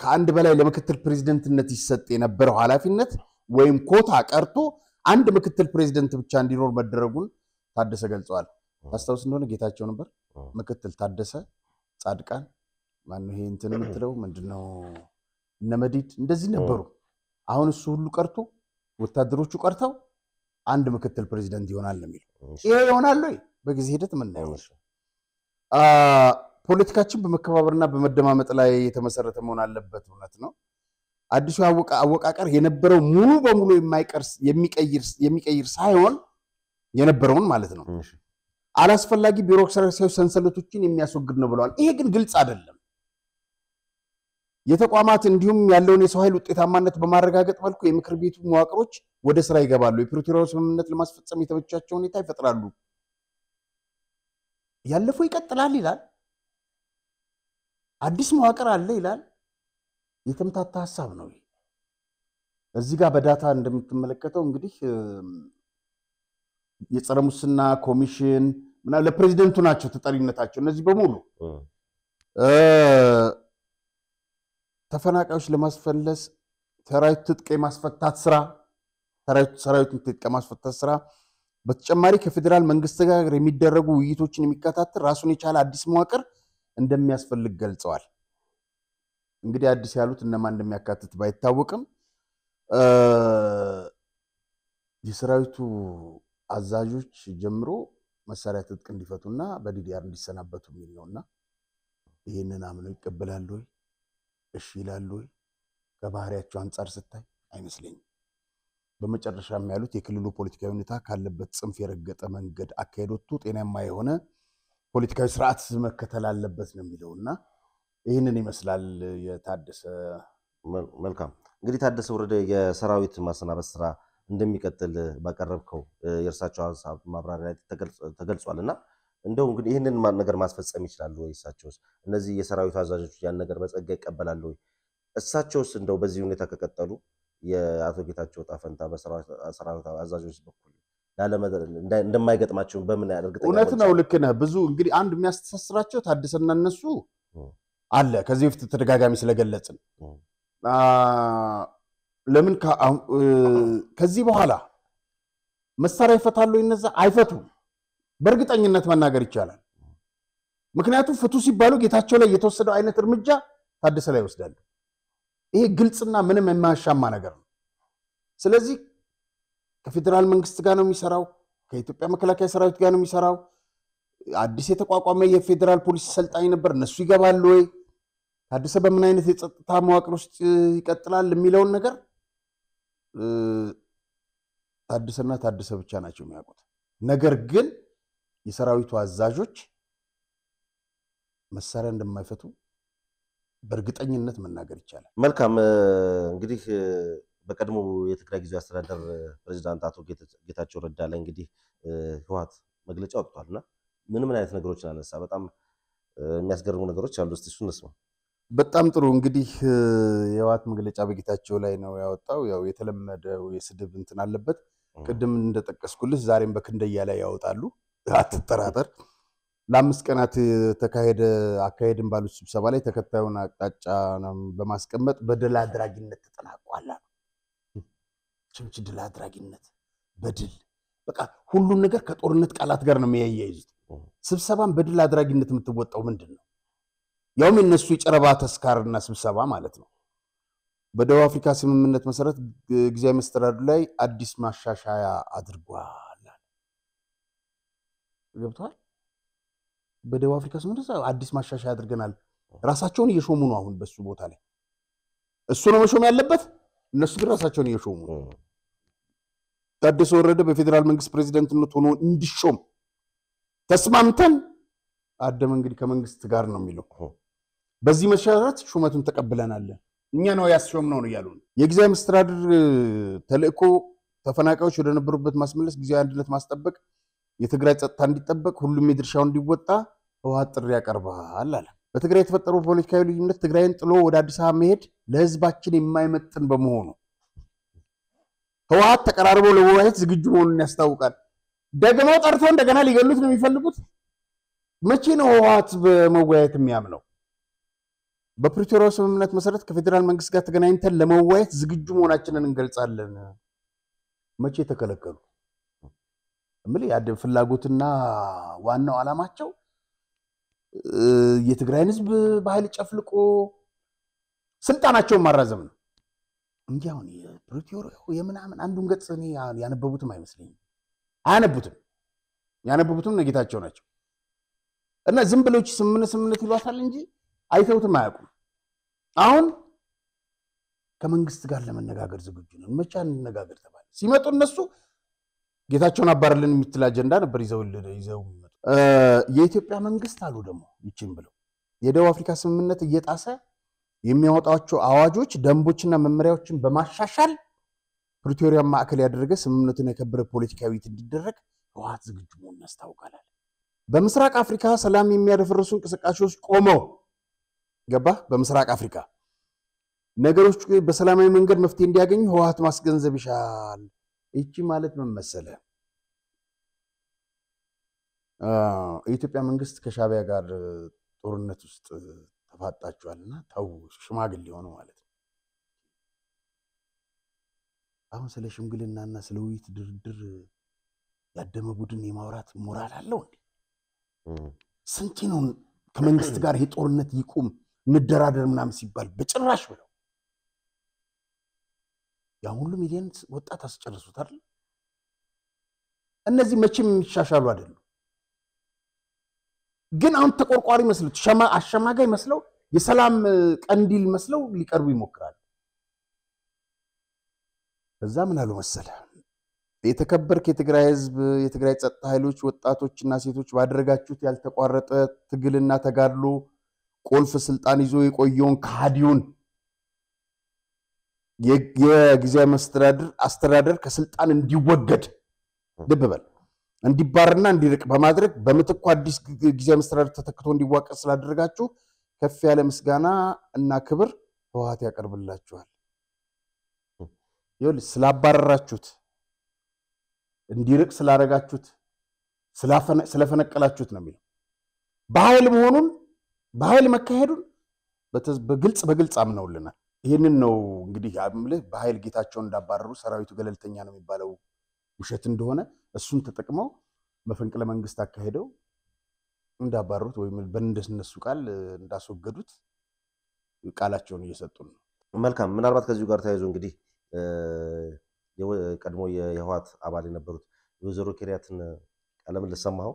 Speaker 1: ከአንድ በላይ ለምክትል ፕሬዚደንትነት ይሰጥ የነበረው ኃላፊነት ወይም ኮታ ቀርቶ አንድ ምክትል ፕሬዚደንት ብቻ እንዲኖር መደረጉን ታደሰ ገልጸዋል። ታስታውስ እንደሆነ ጌታቸው ነበር ምክትል፣ ታደሰ ጻድቃን ማነው ይሄ እንትን የምትለው ምንድነው እነመዲድ እንደዚህ ነበሩ። አሁን እሱ ሁሉ ቀርቶ ወታደሮቹ ቀርተው አንድ ምክትል ፕሬዚደንት ይሆናል ነው የሚለው። ይሄ ይሆናል ወይ? በጊዜ ሂደት የምናየው። ፖለቲካችን በመከባበርና በመደማመጥ ላይ የተመሰረተ መሆን አለበት። እውነት ነው። አዲሱ አወቃቀር የነበረው ሙሉ በሙሉ የሚቀይር ሳይሆን የነበረውን ማለት ነው አላስፈላጊ ቢሮክራሲያዊ ሰንሰለቶችን የሚያስወግድ ነው ብለዋል። ይሄ ግን ግልጽ አይደለም። የተቋማት እንዲሁም ያለውን የሰው ኃይል ውጤታማነት በማረጋገጥ መልኩ የምክር ቤቱ መዋቅሮች ወደ ስራ ይገባሉ። የፕሪቶሪያው ስምምነት ለማስፈጸም የተመቻቸው ሁኔታ ይፈጥራሉ። ያለፈው ይቀጥላል ይላል። አዲስ መዋቅር አለ ይላል። የተምታታ ሐሳብ ነው። እዚህ ጋር በዳታ እንደምትመለከተው እንግዲህ የጸረ ሙስና ኮሚሽን ምናምን ለፕሬዚደንቱ ናቸው ተጠሪነታቸው። እነዚህ በሙሉ ተፈናቃዮች ለማስፈለስ ሰራዊት ትጥቅ የማስፈታት ስራ ሰራዊቱን ትጥቅ የማስፈታት ስራ በተጨማሪ ከፌዴራል መንግስት ጋር የሚደረጉ ውይይቶችን የሚከታተል ራሱን የቻለ አዲስ መዋቅር እንደሚያስፈልግ ገልጸዋል። እንግዲህ አዲስ ያሉት እነማን እንደሚያካትት ባይታወቅም የሰራዊቱ አዛዦች ጀምሮ መሳሪያ ትጥቅ እንዲፈቱና በዲዲአር እንዲሰናበቱ የሚል ነውና ይሄንን አምነው ይቀበላሉ ወይ? እሺ ይላሉ ወይ? ከባህሪያቸው አንፃር ስታይ አይመስለኝም። በመጨረሻም ያሉት የክልሉ ፖለቲካዊ ሁኔታ ካለበት ጽንፍ የረገጠ መንገድ አካሄዶቱ ጤናማ የሆነ ፖለቲካዊ ስርዓት መከተል አለበት ነው የሚለውና ይህንን ይመስላል የታደሰ።
Speaker 2: መልካም እንግዲህ ታደሰ ወረደ የሰራዊት ማሰናበት ስራ እንደሚቀጥል ባቀረብከው የእርሳቸው ሀሳብ ማብራሪያ ተገልጿልና እንደው እንግዲህ ይህንን ነገር ማስፈጸም ይችላሉ ወይ? እሳቸውስ እነዚህ የሰራዊት አዛዦች ያን ነገር በጸጋ ይቀበላሉ ወይ? እሳቸውስ እንደው በዚህ ሁኔታ ከቀጠሉ የአቶ ጌታቸው ጣፈንታ በሰራዊት አዛዦች በኩል እንደማይገጥማቸው በምን ያደርግታል?
Speaker 1: እውነት ነው፣ ልክ ነህ። ብዙ እንግዲህ አንድ የሚያስተሳስራቸው ታደሰና እነሱ አለ ከዚህ በፊት ተደጋጋሚ ስለገለጽን ለምን ከዚህ በኋላ መሳሪያ ይፈታሉ እነዛ አይፈቱም በእርግጠኝነት መናገር ይቻላል ምክንያቱም ፍቱ ሲባሉ ጌታቸው ላይ የተወሰደው አይነት እርምጃ ታደሰ ላይ ወስዳሉ ይሄ ግልጽና ምንም የማያሻማ ነገር ነው ስለዚህ ከፌደራል መንግስት ጋር ነው የሚሰራው ከኢትዮጵያ መከላከያ ሰራዊት ጋር ነው የሚሰራው አዲስ የተቋቋመ የፌደራል ፖሊስ ሰልጣኝ ነበር እነሱ ይገባሉ ወይ ታደሰ በምን አይነት የጸጥታ መዋቅር ውስጥ ይቀጥላል የሚለውን ነገር ታደሰ ብቻ ናቸው የሚያውቁት ነገር ግን የሰራዊቱ አዛዦች መሳሪያ እንደማይፈቱ በእርግጠኝነት መናገር ይቻላል
Speaker 2: መልካም እንግዲህ በቀድሞ የትግራይ ጊዜያዊ አስተዳደር ፕሬዝዳንት አቶ ጌታቸው ረዳ ላይ እንግዲህ ህወሓት መግለጫ ወጥቷልና ምን አይነት ነገሮችን አነሳ በጣም የሚያስገርሙ ነገሮች አሉ እስቲ እሱን እንስማ
Speaker 1: በጣም ጥሩ እንግዲህ የህወሓት መግለጫ በጌታቸው ላይ ነው ያወጣው ያው የተለመደው የስድብ እንትን አለበት ቅድም እንደጠቀስኩልህ ዛሬም በክንደያ ላይ ያወጣሉ አትጠራጠር ለአምስት ቀናት ተካሄደ አካሄድን ባሉት ስብሰባ ላይ ተከታዩን አቅጣጫ በማስቀመጥ በድል አድራጊነት ተጠናቋል ጭምጭ ድል አድራጊነት በድል በቃ ሁሉን ነገር ከጦርነት ቃላት ጋር ነው የሚያያይዙት ስብሰባን በድል አድራጊነት የምትወጣው ምንድነው ያው እነሱ የጨረባ ተስካርና ስብሰባ ማለት ነው በደቡብ አፍሪካ ስምምነት መሰረት ጊዜያዊ መስተዳድሩ ላይ አዲስ ማሻሻያ አድርጓል ገብቷል በደቡብ አፍሪካ ስምምነት አዲስ ማሻሻያ አድርገናል ራሳቸውን እየሾሙ ነው አሁን በሱ ቦታ ላይ እሱ ነው መሾም ያለበት እነሱ ግን ራሳቸውን እየሾሙ ነው ታደሰ ወረደ በፌደራል መንግስት ፕሬዝዳንትነት ሆኖ እንዲሾም ተስማምተን አደም እንግዲህ ከመንግስት ጋር ነው የሚለው በዚህ መሻሻት ሹመቱን ተቀበለናል እኛ ነው ያስሾምነው ነው ያሉን የጊዜያዊ መስተዳድር ተልእኮ ተፈናቃዮች ወደ ነበሩበት ማስመለስ ጊዜያዊ አንድነት ማስጠበቅ የትግራይ ጸጥታ እንዲጠበቅ ሁሉም የድርሻውን እንዲወጣ ህወሓት ጥሪ ያቀርባል አለ በትግራይ የተፈጠረው ፖለቲካዊ ልዩነት ትግራይን ጥሎ ወደ አዲስ አበባ መሄድ ለህዝባችን የማይመጥን በመሆኑ ህወሓት ተቀራርበው ለመወያየት ዝግጁ መሆኑን ያስታውቃል ደግሞ ጠርቶ እንደገና ሊገሉት ነው የሚፈልጉት መቼ ነው ህወሓት በመወያየት የሚያምነው በፕሪቶሪያው ስምምነት መሰረት ከፌደራል መንግስት ጋር ተገናኝተን ለመወያየት ዝግጁ መሆናችንን እንገልጻለን መቼ ተከለከሉ ያደ ፍላጎትና ዋናው አላማቸው የትግራይን ህዝብ በኃይል ጨፍልቆ ስልጣናቸውን ማራዘም ነው እንጂ አሁን የፕሪቶሪያው የምናምን አንዱን ገጽ እኔ ያነበቡትም አይመስልኝም ያነበቡትም ነጌታቸው ናቸው እና ዝም ብለው ስምምነት ይሏታል እንጂ አይተውትም አያውቁም አሁን ከመንግስት ጋር ለመነጋገር ዝግጁ ነን መቼ እንነጋገር ተባለ ሲመጡ እነሱ ጌታቸውን አባረልን የሚትል አጀንዳ ነበር ይዘው የኢትዮጵያ መንግስት አሉ ደግሞ ይችን ብለው የደቡብ አፍሪካ ስምምነት እየጣሰ የሚያወጣቸው አዋጆች ደንቦችና መመሪያዎችን በማሻሻል ፕሪቶሪያ ማዕከል ያደረገ ስምምነቱን የከበረ ፖለቲካዊ እንዲደረግ ህወሓት ዝግጁ መሆኑን ያስታውቃል በምስራቅ አፍሪካ ሰላም የሚያደፈርሱ እንቅስቃሴዎች ቆመው ገባ በምስራቅ አፍሪካ ነገሮች በሰላማዊ መንገድ መፍትሄ እንዲያገኙ ህወሓት ማስገንዘብ ይሻል እቺ ማለት ምን መሰለ የኢትዮጵያ መንግስት ከሻቢያ ጋር ጦርነት ውስጥ ተፋጣቸዋልና ታው ሽማግሌ ሆኖ ማለት ነው አሁን ስለ ሽምግልናና ስለ ውይይት ድርድር ያደመ ቡድን የማውራት ሞራል አለው እንዴ ስንት ነው ከመንግስት ጋር ይሄ ጦርነት ይቁም እንደራደር ምናምን ሲባል በጭራሽ ብለው ያ ሁሉ ሚሊዮን ወጣት አስጨርሱታል እነዚህ መቼም የሚሻሻሉ አይደሉ ግን አሁን ተቆርቋሪ መስለው አሸማጋይ መስለው የሰላም ቀንዲል መስለው ሊቀርቡ ይሞክራሉ በዛ ምን አሉ መሰለ የተከበርክ የትግራይ ህዝብ የትግራይ ጸጥታ ኃይሎች ወጣቶችና ሴቶች ባደረጋችሁት ያልተቋረጠ ትግልና ተጋድሎ ቁልፍ ስልጣን ይዞ የቆየውን ካዲውን የጊዜያዊ አስተዳደር ከስልጣን እንዲወገድ ልብበል እንዲባርና እንዲርቅ በማድረግ በመተኩ አዲስ ጊዜያዊ መስተዳድር ተተክቶ እንዲዋቀር ስላደረጋችሁ ከፍ ያለ ምስጋና እና ክብር ህወሓት ያቀርብላችኋል ይሁን ስላባረራችሁት እንዲርቅ ስላረጋችሁት ስለፈነቀላችሁት ነው የሚለው በኃይል መሆኑን በኃይል መካሄዱን በግልጽ አምነውልናል። ይህንን ነው እንግዲህ አምልህ በኃይል ጌታቸውን እንዳባረሩ ሰራዊቱ ገለልተኛ ነው የሚባለው ውሸት እንደሆነ እሱን ተጠቅመው መፈንቅለ መንግስት አካሄደው እንዳባረሩት ወይም በእነሱ ቃል እንዳስወገዱት ቃላቸውን እየሰጡን ነው።
Speaker 2: መልካም። ምናልባት ከዚሁ ጋር ተያይዞ እንግዲህ ቀድሞ የህወሓት አባል የነበሩት ወይዘሮ ኬሪያትን ቃለ ምልልስ ሰማኸው?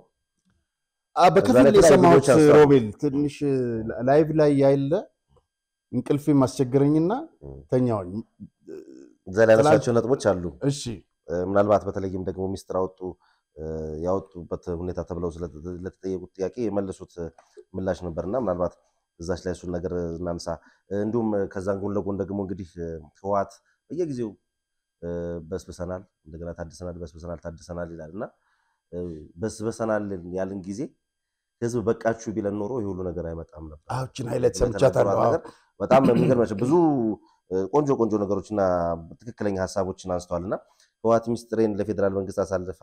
Speaker 1: በከፊል የሰማሁት ሮቤል፣ ትንሽ ላይቭ ላይ ያለ እንቅልፌ ማስቸገረኝና ተኛውኝ።
Speaker 2: እዛ ላይ ያነሳቸው ነጥቦች አሉ።
Speaker 1: እሺ፣
Speaker 2: ምናልባት በተለይም ደግሞ ሚስጥር ያወጡበት ሁኔታ ተብለው ለተጠየቁት ጥያቄ የመለሱት ምላሽ ነበርና ምናልባት እዛች ላይ እሱን ነገር እናንሳ። እንዲሁም ከዛን ጎን ለጎን ደግሞ እንግዲህ ህወሓት በየጊዜው በስብሰናል፣ እንደገና ታድሰናል፣ በስብሰናል፣ ታድሰናል ይላልና በስብሰናል ያልን ጊዜ ህዝብ በቃችሁ ቢለን ኖሮ ይሁሉ ነገር አይመጣም ነበር።
Speaker 1: አዎችን ኃይላት ሰምቻታለሁ።
Speaker 2: በጣም የሚገርማቸው ብዙ ቆንጆ ነገሮችና ትክክለኛ ሀሳቦችን አንስተዋልና ህወሓት ሚስጥሬን ለፌዴራል መንግስት አሳልፋ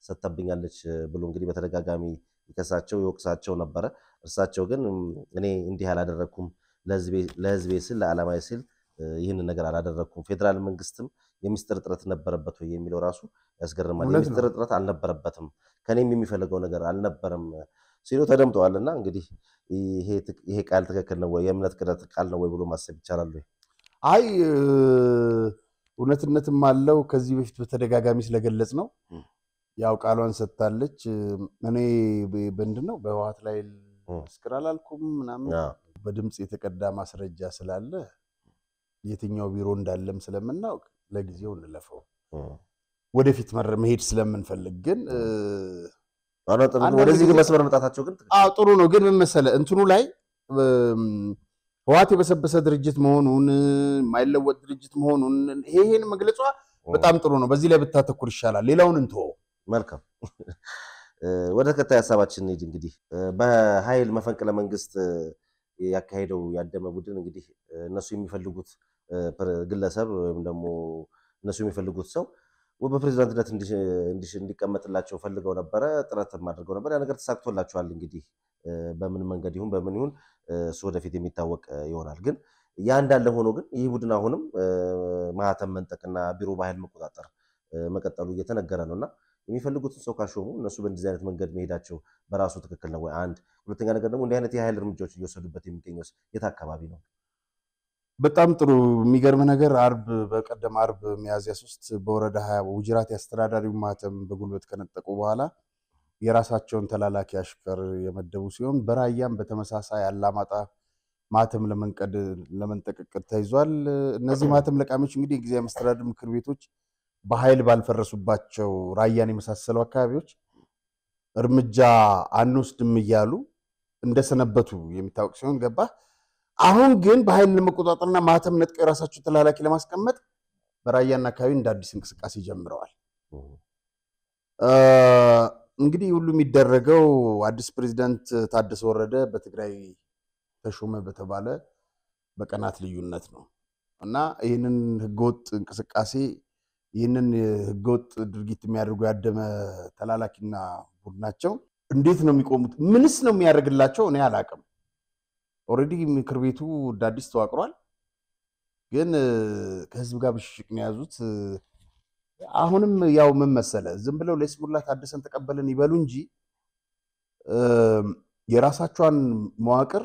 Speaker 2: ሰጥታብኛለች ብሎ እንግዲህ በተደጋጋሚ ይከሳቸው ይወቅሳቸው ነበረ። እርሳቸው ግን እኔ እንዲህ አላደረኩም፣ ለህዝቤ ስል ለዓላማዬ ስል ይህንን ነገር አላደረኩም፣ ፌዴራል መንግስትም የሚስጥር ጥረት ነበረበት ወይ የሚለው ራሱ ያስገርማል። የሚስጥር ጥረት አልነበረበትም፣ ከኔም የሚፈልገው ነገር አልነበረም ሲሉ ተደምጠዋልና እንግዲህ ይሄ ቃል ትክክል ነው ወይ የእምነት ክደት ቃል ነው ወይ ብሎ ማሰብ ይቻላል ወይ?
Speaker 1: አይ እውነትነትም አለው። ከዚህ በፊት በተደጋጋሚ ስለገለጽ ነው ያው ቃሏን ሰጥታለች። እኔ በእንድነው በህወሓት ላይ መስክር አላልኩም ምናምን በድምጽ የተቀዳ ማስረጃ ስላለ የትኛው ቢሮ እንዳለም ስለምናውቅ ለጊዜው እንለፈው። ወደፊት መሄድ ስለምንፈልግ ግን
Speaker 2: ወደዚህ ግን መስመር መጣታቸው ግን
Speaker 1: ጥሩ ነው። ግን ምን መሰለህ እንትኑ ላይ ህወሓት የበሰበሰ ድርጅት መሆኑን የማይለወጥ ድርጅት መሆኑን ይሄን መግለጿ በጣም ጥሩ ነው። በዚህ ላይ ብታተኩር ይሻላል። ሌላውን እንተወው።
Speaker 2: መልካም። ወደ ተከታይ ሀሳባችን እንሂድ። እንግዲህ በኃይል መፈንቅለ መንግስት ያካሄደው ያደመ ቡድን እንግዲህ እነሱ የሚፈልጉት ግለሰብ ወይም ደግሞ እነሱ የሚፈልጉት ሰው በፕሬዝዳንትነት እንዲቀመጥላቸው ፈልገው ነበረ፣ ጥረትም አድርገው ነበር። ያ ነገር ተሳክቶላቸዋል። እንግዲህ በምን መንገድ ይሁን በምን ይሁን እሱ ወደፊት የሚታወቅ ይሆናል። ግን ያ እንዳለ ሆኖ ግን ይህ ቡድን አሁንም ማህተም መንጠቅና ቢሮ በኃይል መቆጣጠር መቀጠሉ እየተነገረ ነውና የሚፈልጉትን ሰው ካሾሙ እነሱ በእንደዚህ አይነት መንገድ መሄዳቸው በራሱ ትክክል ነው ወይ? አንድ ሁለተኛ ነገር ደግሞ እንዲህ አይነት የኃይል እርምጃዎች እየወሰዱበት የሚገኘው የት አካባቢ ነው?
Speaker 1: በጣም ጥሩ። የሚገርም ነገር በቀደም አርብ ሚያዝያ 3 በወረዳ 20 ውጅራት ያስተዳዳሪው ማህተም በጉልበት ከነጠቁ በኋላ የራሳቸውን ተላላኪ አሽከር የመደቡ ሲሆን በራያም በተመሳሳይ አላማጣ ማህተም ለመንጠቅ እቅድ ተይዟል። እነዚህ ማህተም ለቃሚዎች እንግዲህ የጊዜያዊ መስተዳድር ምክር ቤቶች በኃይል ባልፈረሱባቸው ራያን የመሳሰሉ አካባቢዎች እርምጃ አንወስድም እያሉ እንደሰነበቱ የሚታወቅ ሲሆን ገባ። አሁን ግን በኃይል ለመቆጣጠርና ማህተም ነጥቀው የራሳቸው ተላላኪ ለማስቀመጥ በራያና አካባቢ እንደ አዲስ እንቅስቃሴ ጀምረዋል። እንግዲህ ሁሉ የሚደረገው አዲስ ፕሬዝዳንት ታደሰ ወረደ በትግራይ ተሾመ በተባለ በቀናት ልዩነት ነው እና ይህንን ህገወጥ እንቅስቃሴ ይህንን ህገወጥ ድርጊት የሚያደርጉ ያደመ ተላላኪና ቡድናቸው እንዴት ነው የሚቆሙት? ምንስ ነው የሚያደርግላቸው? እኔ አላቅም። ኦልሬዲ ምክር ቤቱ እንደ አዲስ ተዋቅሯል። ግን ከህዝብ ጋር ብሽሽቅ ነው የያዙት። አሁንም ያው ምን መሰለህ ዝም ብለው ለስሙላ ታደሰን ተቀበልን ይበሉ እንጂ የራሳቸውን መዋቅር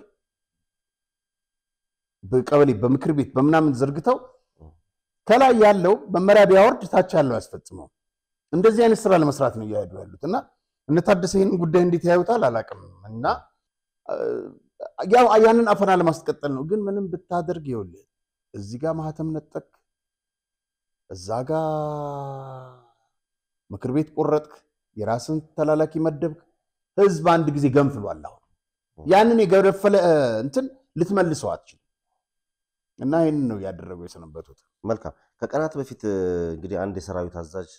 Speaker 1: በቀበሌ በምክር ቤት በምናምን ዘርግተው ከላይ ያለው መመሪያ ቢያወርድ ታች ያለው ያስፈጽመው። እንደዚህ አይነት ስራ ለመስራት ነው እያሄዱ ያሉት እና እነ ታደሰ ይሄንን ጉዳይ እንዴት ያዩታል አላቅም። እና ያው ያንን አፈና ለማስቀጠል ነው። ግን ምንም ብታደርግ ይኸውልህ እዚህ ጋር ማህተም ነጠቅ፣ እዛ ጋር ምክር ቤት ቆረጥክ፣ የራስን ተላላኪ መደብክ፣ ህዝብ አንድ ጊዜ ገንፍሏል። አሁን ያንን የገረፈለ እንትን ልትመልሰው አትችልም። እና ይሄንን ነው ያደረገው የሰነበቱት።
Speaker 2: መልካም። ከቀናት በፊት እንግዲህ አንድ የሰራዊት አዛዥ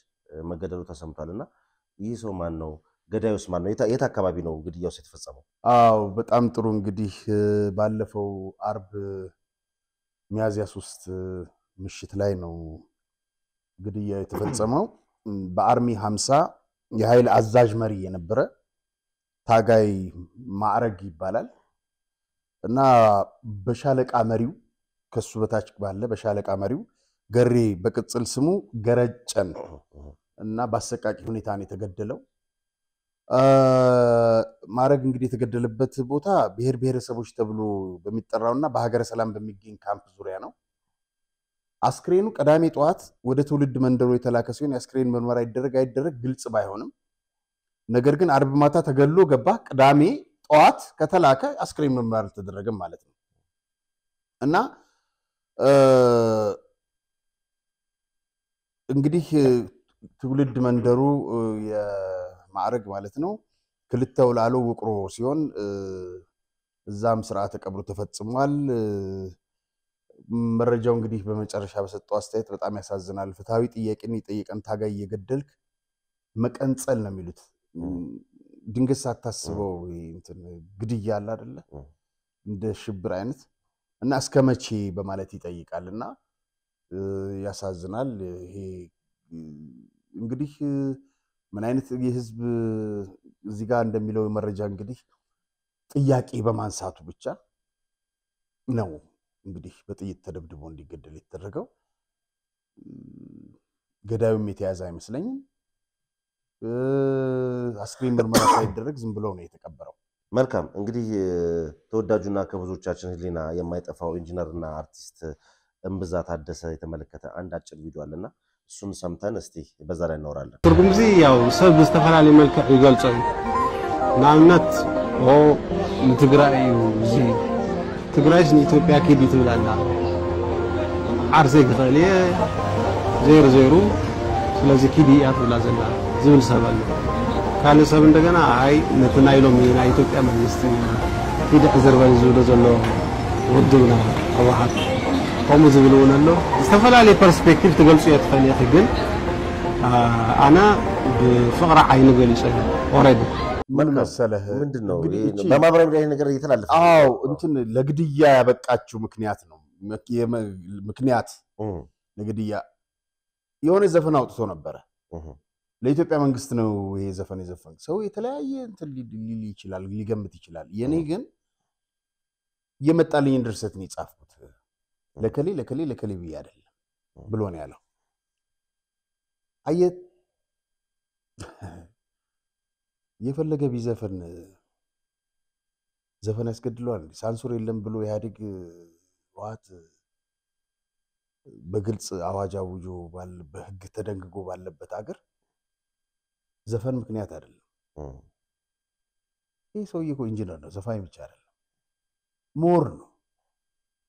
Speaker 2: መገደሉ ተሰምቷልና ይህ ሰው ማን ነው? ገዳዩስ ማን ነው? የት አካባቢ ነው ግድያውስ የተፈጸመው?
Speaker 1: አዎ በጣም ጥሩ። እንግዲህ ባለፈው አርብ ሚያዝያ 3 ምሽት ላይ ነው ግድያ የተፈጸመው። በአርሚ 50 የኃይል አዛዥ መሪ የነበረ ታጋይ ማዕረግ ይባላል። እና በሻለቃ መሪው ከሱ በታች ባለ በሻለቃ መሪው ገሬ በቅጽል ስሙ ገረጨን እና በአሰቃቂ ሁኔታ ነው የተገደለው። ማረግ እንግዲህ የተገደለበት ቦታ ብሔር ብሔረሰቦች ተብሎ በሚጠራውና በሀገረ ሰላም በሚገኝ ካምፕ ዙሪያ ነው። አስክሬኑ ቀዳሜ ጠዋት ወደ ትውልድ መንደሩ የተላከ ሲሆን የአስክሬን ምርመራ አይደረግ ግልጽ ባይሆንም ነገር ግን አርብ ማታ ተገሎ ገባ። ቅዳሜ ጠዋት ከተላከ አስክሬን ምርመራ አልተደረገም ማለት ነው እና እንግዲህ ትውልድ መንደሩ የማዕረግ ማለት ነው ክልተው ላለው ውቅሮ ሲሆን እዛም ስርዓተ ቀብሩ ተፈጽሟል። መረጃው እንግዲህ በመጨረሻ በሰጠው አስተያየት በጣም ያሳዝናል። ፍትሃዊ ጥያቄን ይጠይቀን ታጋይ የገደልክ መቀንጸል ነው የሚሉት። ድንገት ሳታስበው እንትን ግድያ አለ አይደለ እንደ ሽብር አይነት እና እስከመቼ በማለት ይጠይቃልና ያሳዝናል። ይሄ እንግዲህ ምን አይነት የህዝብ እዚህ ጋር እንደሚለው መረጃ እንግዲህ ጥያቄ በማንሳቱ ብቻ ነው እንግዲህ በጥይት ተደብድቦ እንዲገደል የተደረገው። ገዳዩም የተያዘ አይመስለኝም። አስክሬን ምርመራ ሳይደረግ ዝም ብሎ ነው የተቀበረው።
Speaker 2: መልካም እንግዲህ ተወዳጁና ከብዙዎቻችን ህሊና የማይጠፋው ኢንጂነርና አርቲስት እምብዛ ታደሰ የተመለከተ አንድ አጭር ቪዲዮ አለና እሱን ሰምተን እስቲ በዛ ላይ እናወራለን።
Speaker 4: ትርጉም ዚ ያው ሰብ ዝተፈላሊ መልክዕ ይገልጸው ናምነት ንትግራይ ዚ ትግራይስ ንኢትዮጵያ ኪዲ ትብላላ ዓርሴ ክፈል ዜሮ ስለዚህ ኪዲ ያትብላ ዘላ ዝብል ሰባል ካለ ሰብ እንደገና አይ ነትናይሎም የኢትዮጵያ መንግስት ኪዲ ዝርበል ዝብሎ ዘሎ ወድብና አዋሃት ቆሙ ዝብሉን አሎ ዝተፈላሊ ፐርስፔክቲቭ ትገልጹ የትፈልየት ግን አና በፍቅራ አይን ገልጸ ኦሬዲ
Speaker 1: ምን መሰለህ
Speaker 2: ምንድነው በማብራሪያ ላይ ነገር እየተላለፈ
Speaker 1: አዎ እንትን ለግድያ ያበቃችሁ ምክንያት ነው። ምክንያት ለግድያ የሆነ ዘፈን አውጥቶ ነበር። ለኢትዮጵያ መንግስት ነው ይሄ ዘፈን የዘፈን ሰው የተለያየ እንትን ሊል ይችላል ሊገምት ይችላል። የኔ ግን የመጣልኝ ድርሰት ነው የጻፍኩት ለከሌ ብዬ አይደለም ብሎ ነው ያለው። አየት የፈለገ ቢዘፈን ዘፈን ያስገድለዋል። ሳንሱር የለም ብሎ ኢህአዴግ ዋት በግልጽ አዋጅ አውጆ በህግ ተደንግጎ ባለበት ሀገር ዘፈን ምክንያት አይደለም። ይሄ ሰውዬ እኮ ኢንጂነር ነው፣ ዘፋኝ ብቻ አይደለም፣ ሞር ነው።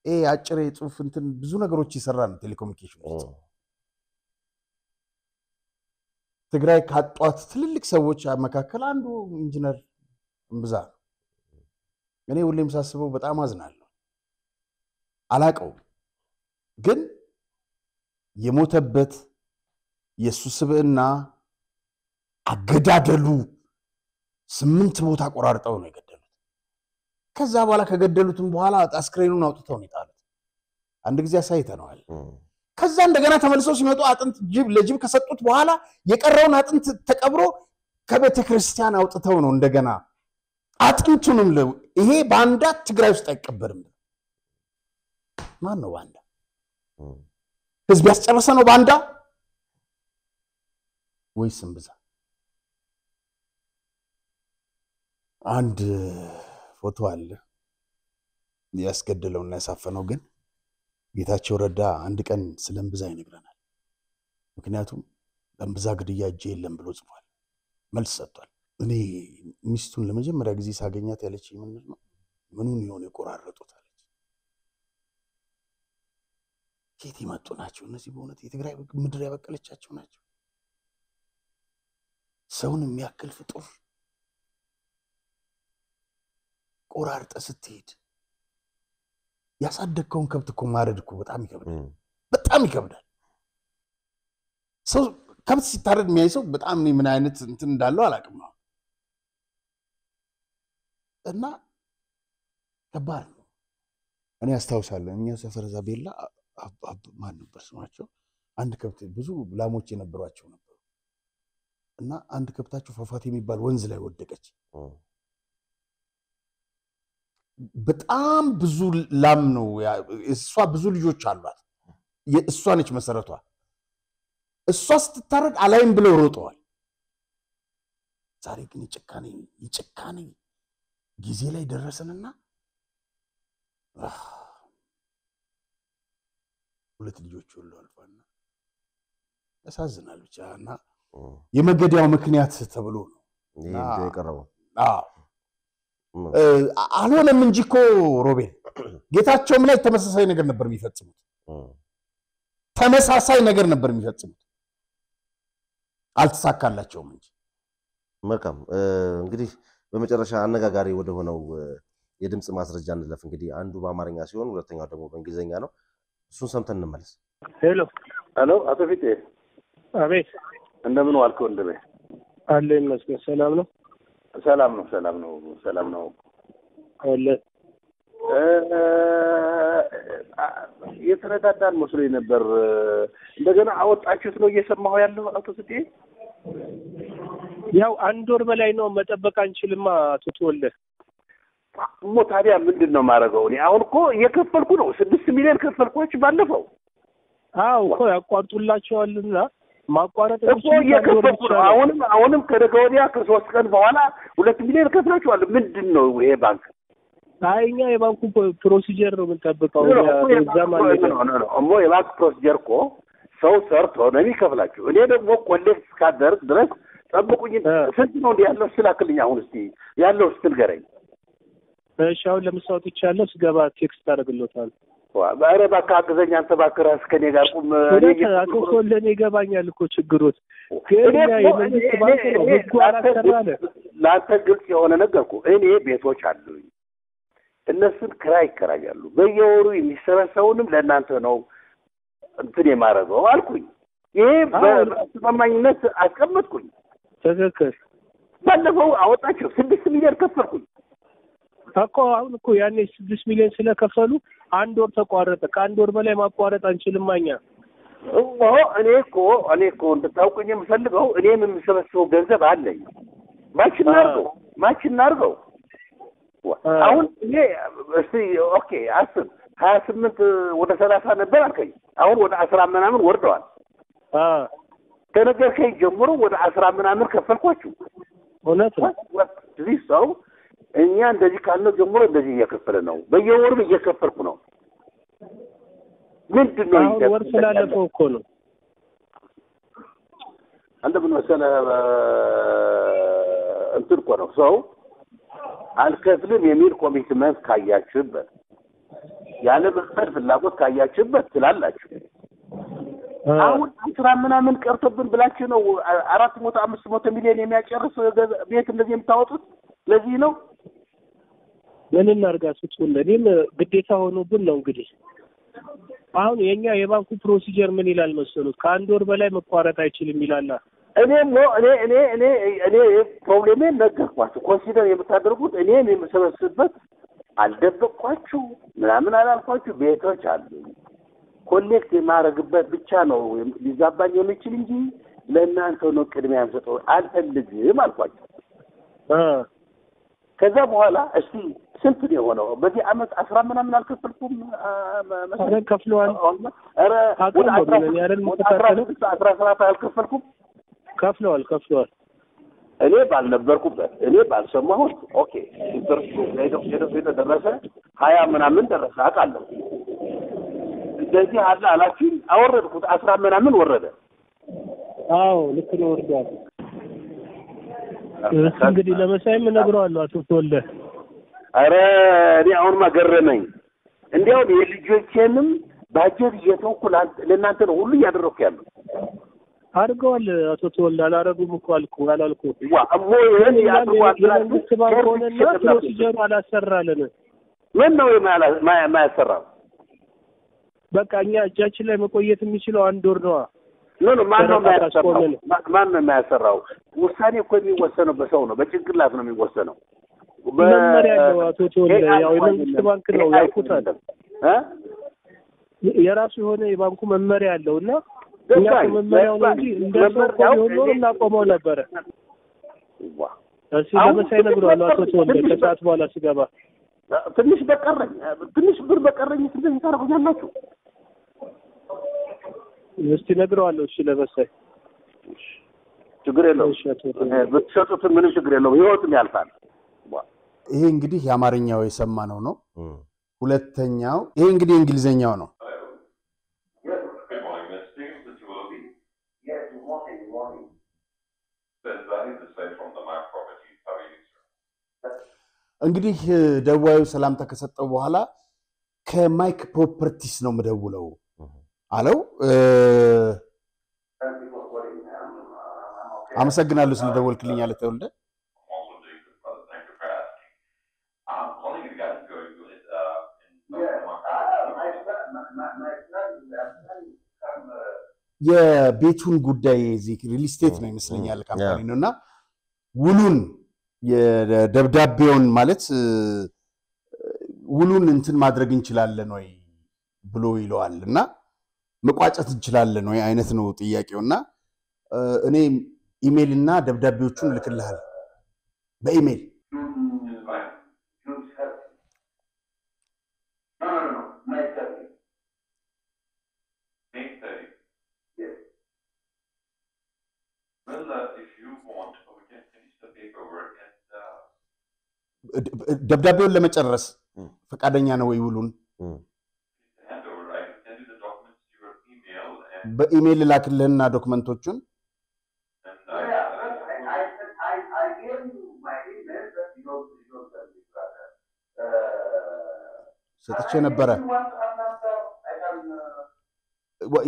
Speaker 1: ይሄ አጭር ጽሁፍ እንትን ብዙ ነገሮች ይሰራል ቴሌኮሙኒኬሽን ውስጥ። ትግራይ ካጧት ትልልቅ ሰዎች መካከል አንዱ ኢንጂነር እምብዛ ነው። እኔ ሁሌም ሳስበው በጣም አዝናለሁ። አላቀውም ግን የሞተበት የሱ ስብዕና አገዳደሉ 8 ቦታ ቆራርጠው ነው የገደሉት። ከዛ በኋላ ከገደሉትም በኋላ አስክሬኑን አውጥተው ነው የጣሉት። አንድ ጊዜ አሳይተነዋል። ከዛ እንደገና ተመልሰው ሲመጡ አጥንት ለጅብ ከሰጡት በኋላ የቀረውን አጥንት ተቀብሮ ከቤተ ክርስቲያን አውጥተው ነው እንደገና አጥንቱንም ይሄ ባንዳ ትግራይ ውስጥ አይቀበርም። ማን ነው ባንዳ? ህዝብ ያስጨረሰ ነው ባንዳ ወይስ እምብዛ? አንድ ፎቶ አለ ያስገደለውና ያሳፈነው ግን ጌታቸው ረዳ አንድ ቀን ስለ እምብዛ ይነግረናል። ምክንያቱም እምብዛ ግድያ እጄ የለም ብሎ ጽፏል፣ መልስ ሰጥቷል። እኔ ሚስቱን ለመጀመሪያ ጊዜ ሳገኛት ያለች ምንድነው ምኑን ይሆን የቆራረጡት አለች። ከየት የመጡ ናቸው እነዚህ? በእውነት የትግራይ ምድር ያበቀለቻቸው ናቸው? ሰውን የሚያክል ፍጡር ቆራርጠ ስትሄድ ያሳደግከውን ከብት እኮ ማረድ እኮ በጣም ይከብዳል፣ በጣም ይከብዳል። ሰው ከብት ሲታረድ የሚያይ ሰው በጣም ምን አይነት እንትን እንዳለው አላውቅም ነው። እና ከባድ ነው። እኔ አስታውሳለሁ እኛ ሰፈር ዛቤላ ማን ነበር ስማቸው? አንድ ከብት ብዙ ላሞች የነበሯቸው ነበሩ እና አንድ ከብታቸው ፏፏቴ የሚባል ወንዝ ላይ ወደቀች። በጣም ብዙ ላም ነው እሷ ብዙ ልጆች አሏት እሷ ነች መሰረቷ እሷ ስትታረድ አላይም ብለው ሮጠዋል ዛሬ ግን ይጭካኔ ጊዜ ላይ ደረሰንና ሁለት ልጆች ሁሉ አልፋና ያሳዝናል ብቻና የመገደያው ምክንያት ተብሎ ነው
Speaker 2: የቀረበው
Speaker 1: አልሆነም እንጂ እኮ ሮቤል ጌታቸውም ላይ ተመሳሳይ ነገር ነበር የሚፈጽሙት አልተሳካላቸውም እንጂ
Speaker 2: መልካም እንግዲህ በመጨረሻ አነጋጋሪ ወደ ሆነው የድምጽ ማስረጃ እንለፍ እንግዲህ አንዱ በአማርኛ ሲሆን ሁለተኛው ደግሞ በእንግሊዘኛ ነው እሱን ሰምተን እንመለስ
Speaker 5: ሄሎ
Speaker 6: አቶ ፊቴ
Speaker 5: አቤት
Speaker 6: እንደምን ዋልከው እንደበ
Speaker 5: አለ ይመስገን
Speaker 6: ሰላም ነው
Speaker 5: አለ
Speaker 6: የተረዳዳን መስሎኝ ነበር እንደገና አወጣችሁት ነው እየሰማሁ ያለው አቶ ፊቴ
Speaker 5: ያው አንድ ወር በላይ ነው መጠበቅ አንችልማ አቶ ተወልደ
Speaker 6: ታዲያ ምንድነው ማረገው እኔ አሁን እኮ እየከፈልኩ ነው 6 ሚሊዮን ከፈልኳችሁ ባለፈው
Speaker 5: አው እኮ ያቋርጡላቸዋልና ማቋረጥ
Speaker 6: እኮ እየከፈልኩ ነው አሁንም ከደገ ወዲያ ከ3 ቀን በኋላ 2 ሚሊዮን ከፍላችኋል ምንድነው ይሄ ባንክ
Speaker 5: አይኛ የባንኩ ፕሮሲጀር ነው የምንጠብቀው
Speaker 6: የባንክ ፕሮሲጀር እኮ ሰው ሰርቶ ነው የሚከፍላችሁ እኔ ደግሞ ኮሌክት እስካደርግ ድረስ ጠብቁኝ ስንት ነው ያለው ስላክልኝ አሁን እስቲ ያለው ስትልገረኝ
Speaker 5: እሺ አሁን ለምሳሌ ይቻላል ስገባ ቴክስት አድርግልዎታል
Speaker 6: ባረ ባካ አገዘኛ አንተ ባከራ እስከኔ ጋር ቁም
Speaker 5: አቶ ኮለኔ ይገባኛል እኮ ችግሮት ገኛ የመንግስት ባንክ ነው ህጉ አላሰራለ
Speaker 6: ላንተ ግልጽ የሆነ ነገርኩ እኔ ቤቶች አሉኝ እነሱን ክራይ ይከራያሉ በየወሩ የሚሰበሰቡንም ለእናንተ ነው እንትን የማረገው አልኩኝ ይሄ በማኝነት አስቀምጥኩኝ
Speaker 5: ተዘከር
Speaker 6: ባለፈው አወጣችሁ 6 ሚሊዮን ከፈልኩኝ
Speaker 5: እኮ አሁን እኮ ያኔ 6 ሚሊዮን ስለከፈሉ አንድ ወር ተቋረጠ ከአንድ ወር በላይ ማቋረጥ አንችልማኛ
Speaker 6: እኔ እኮ እንድታውቁኝ የምፈልገው እኔም የምሰበስበው ገንዘብ አለኝ ማችን አድርገው አሁን እኔ እስቲ ኦኬ 28 ወደ 30 ነበር አልከኝ አሁን ወደ 10 ምናምን ወርደዋል ከነገርከኝ ጀምሮ ወደ 10 ምናምን ከፈልኳችሁ
Speaker 5: እውነት ነው
Speaker 6: እዚህ ሰው እኛ እንደዚህ ካለው ጀምሮ እንደዚህ እየከፈለ ነው በየወሩ እየከፈልኩ ነው ምንድነው
Speaker 5: ይሄ ወር ስላለፈው እኮ ነው
Speaker 6: አንተ ምን መሰለህ እንትን እኮ ነው ሰው አልከፍልም የሚል ኮሚትመንት ካያችሁበት ያለ መክፈል ፍላጎት ካያችሁበት ትላላችሁ አሁን 10 ምናምን ቀርቶብን ብላችሁ ነው 400-500 ሚሊዮን የሚያጨርስ ቤት እንደዚህ የምታወጡት ለዚህ ነው
Speaker 5: ምን እናርጋችሁ ሁሉንም ግዴታ ሆኖብን ነው እንግዲህ አሁን የኛ የባንኩ ፕሮሲጀር ምን ይላል መሰሉት ከአንድ ወር በላይ መቋረጥ አይችልም ይላልና
Speaker 6: እኔ ፕሮብሌሜን ነገርኳችሁ ኮንሲደር የምታደርጉት እኔም የምሰበስብበት አልደበቅኳችሁ ምናምን አላልኳችሁ ቤቶች አሉ ኮሌክት የማረግበት ብቻ ነው ሊዛባኝ የሚችል እንጂ ለእናንተ ነው ቅድሚያ የምሰጠው አልፈልግም አልኳችሁ ከዛ በኋላ እስቲ ስንት ነው የሆነው በዚህ አመት 10 ምናምን አልከፈልኩም
Speaker 5: ማለት ከፍለዋል
Speaker 6: አረ ወደ 17 አልከፈልኩም ከፍለዋል እኔ ባልነበርኩበት እኔ ባልሰማሁት ኦኬ ኢንተርሱ ሄዶ ደረሰ 20 ምናምን ደረሰ አቃለሁ እንደዚህ አለ አላችሁ አወረድኩት 10 ምናምን ወረደ
Speaker 5: አዎ ልክ ነው ወርዷል እንግዲህ ለመሳይም ነግረዋለሁ አቶ ተወልደ
Speaker 6: አረ እኔ አሁን ማገረመኝ እንዲያው የልጆቼንም ባጀት እየተውኩ ለእናንተ ነው ሁሉ እያደረኩ ያለው
Speaker 5: አድርገዋል አቶ ተወልደ አላረጉም እኮ አላልኩ
Speaker 6: አሞ ይሄን ያድርጓል
Speaker 5: ባንኮንና ፕሮሲጀሩ አላሰራለን
Speaker 6: ምን ነው የማያሰራው
Speaker 5: በቃ እኛ እጃችን ላይ መቆየት የሚችለው አንድ ወር ነው
Speaker 6: ማን ነው የማያሰራው ውሳኔ እኮ የሚወሰነው በሰው ነው በጭንቅላት ነው የሚወሰነው
Speaker 5: መመሪያ ነው አቶ ተወልደ ያው የመንግስት ባንክ ነው ያልኩታል የራሱ የሆነ የባንኩ መመሪያ አለውና እኛ መመሪያው ነው እንጂ እንደሰው ሆኖ እናቆመው ነበር እሺ ለመሳይ ነግሯል አቶ ተወልደ ከሰዓት በኋላ ሲገባ
Speaker 6: ትንሽ በቀረኝ ትንሽ ብር በቀረኝ እንደዚህ ታደርጉኛላችሁ?
Speaker 5: እስቲ ነግረዋለሁ። እሺ ለበሳይ
Speaker 6: ችግር የለውም ብትሸጡት ምንም ችግር የለውም። ህይወትም ያልፋል።
Speaker 1: ይሄ እንግዲህ የአማርኛው የሰማነው ነው። ሁለተኛው ይሄ እንግዲህ እንግሊዘኛው ነው። እንግዲህ ደዋዩ ሰላምታ ከሰጠው በኋላ ከማይክ ፕሮፐርቲስ ነው የምደውለው አለው። አመሰግናለሁ ስለደወልክልኝ አለ ተወልደ። የቤቱን ጉዳይ እዚህ ሪል ስቴት ነው ይመስለኛል ካምፓኒ ነውና ውሉን የደብዳቤውን ማለት ውሉን እንትን ማድረግ እንችላለን ወይ ብሎ ይለዋልና መቋጨት እንችላለን ወይ አይነት ነው ጥያቄውና እኔ ኢሜል እና ደብዳቤዎቹን ልክልሃል በኢሜል ደብዳቤውን ለመጨረስ ፈቃደኛ ነው ወይ ውሉን በኢሜል ላክልህና ዶክመንቶቹን ሰጥቼ ነበረ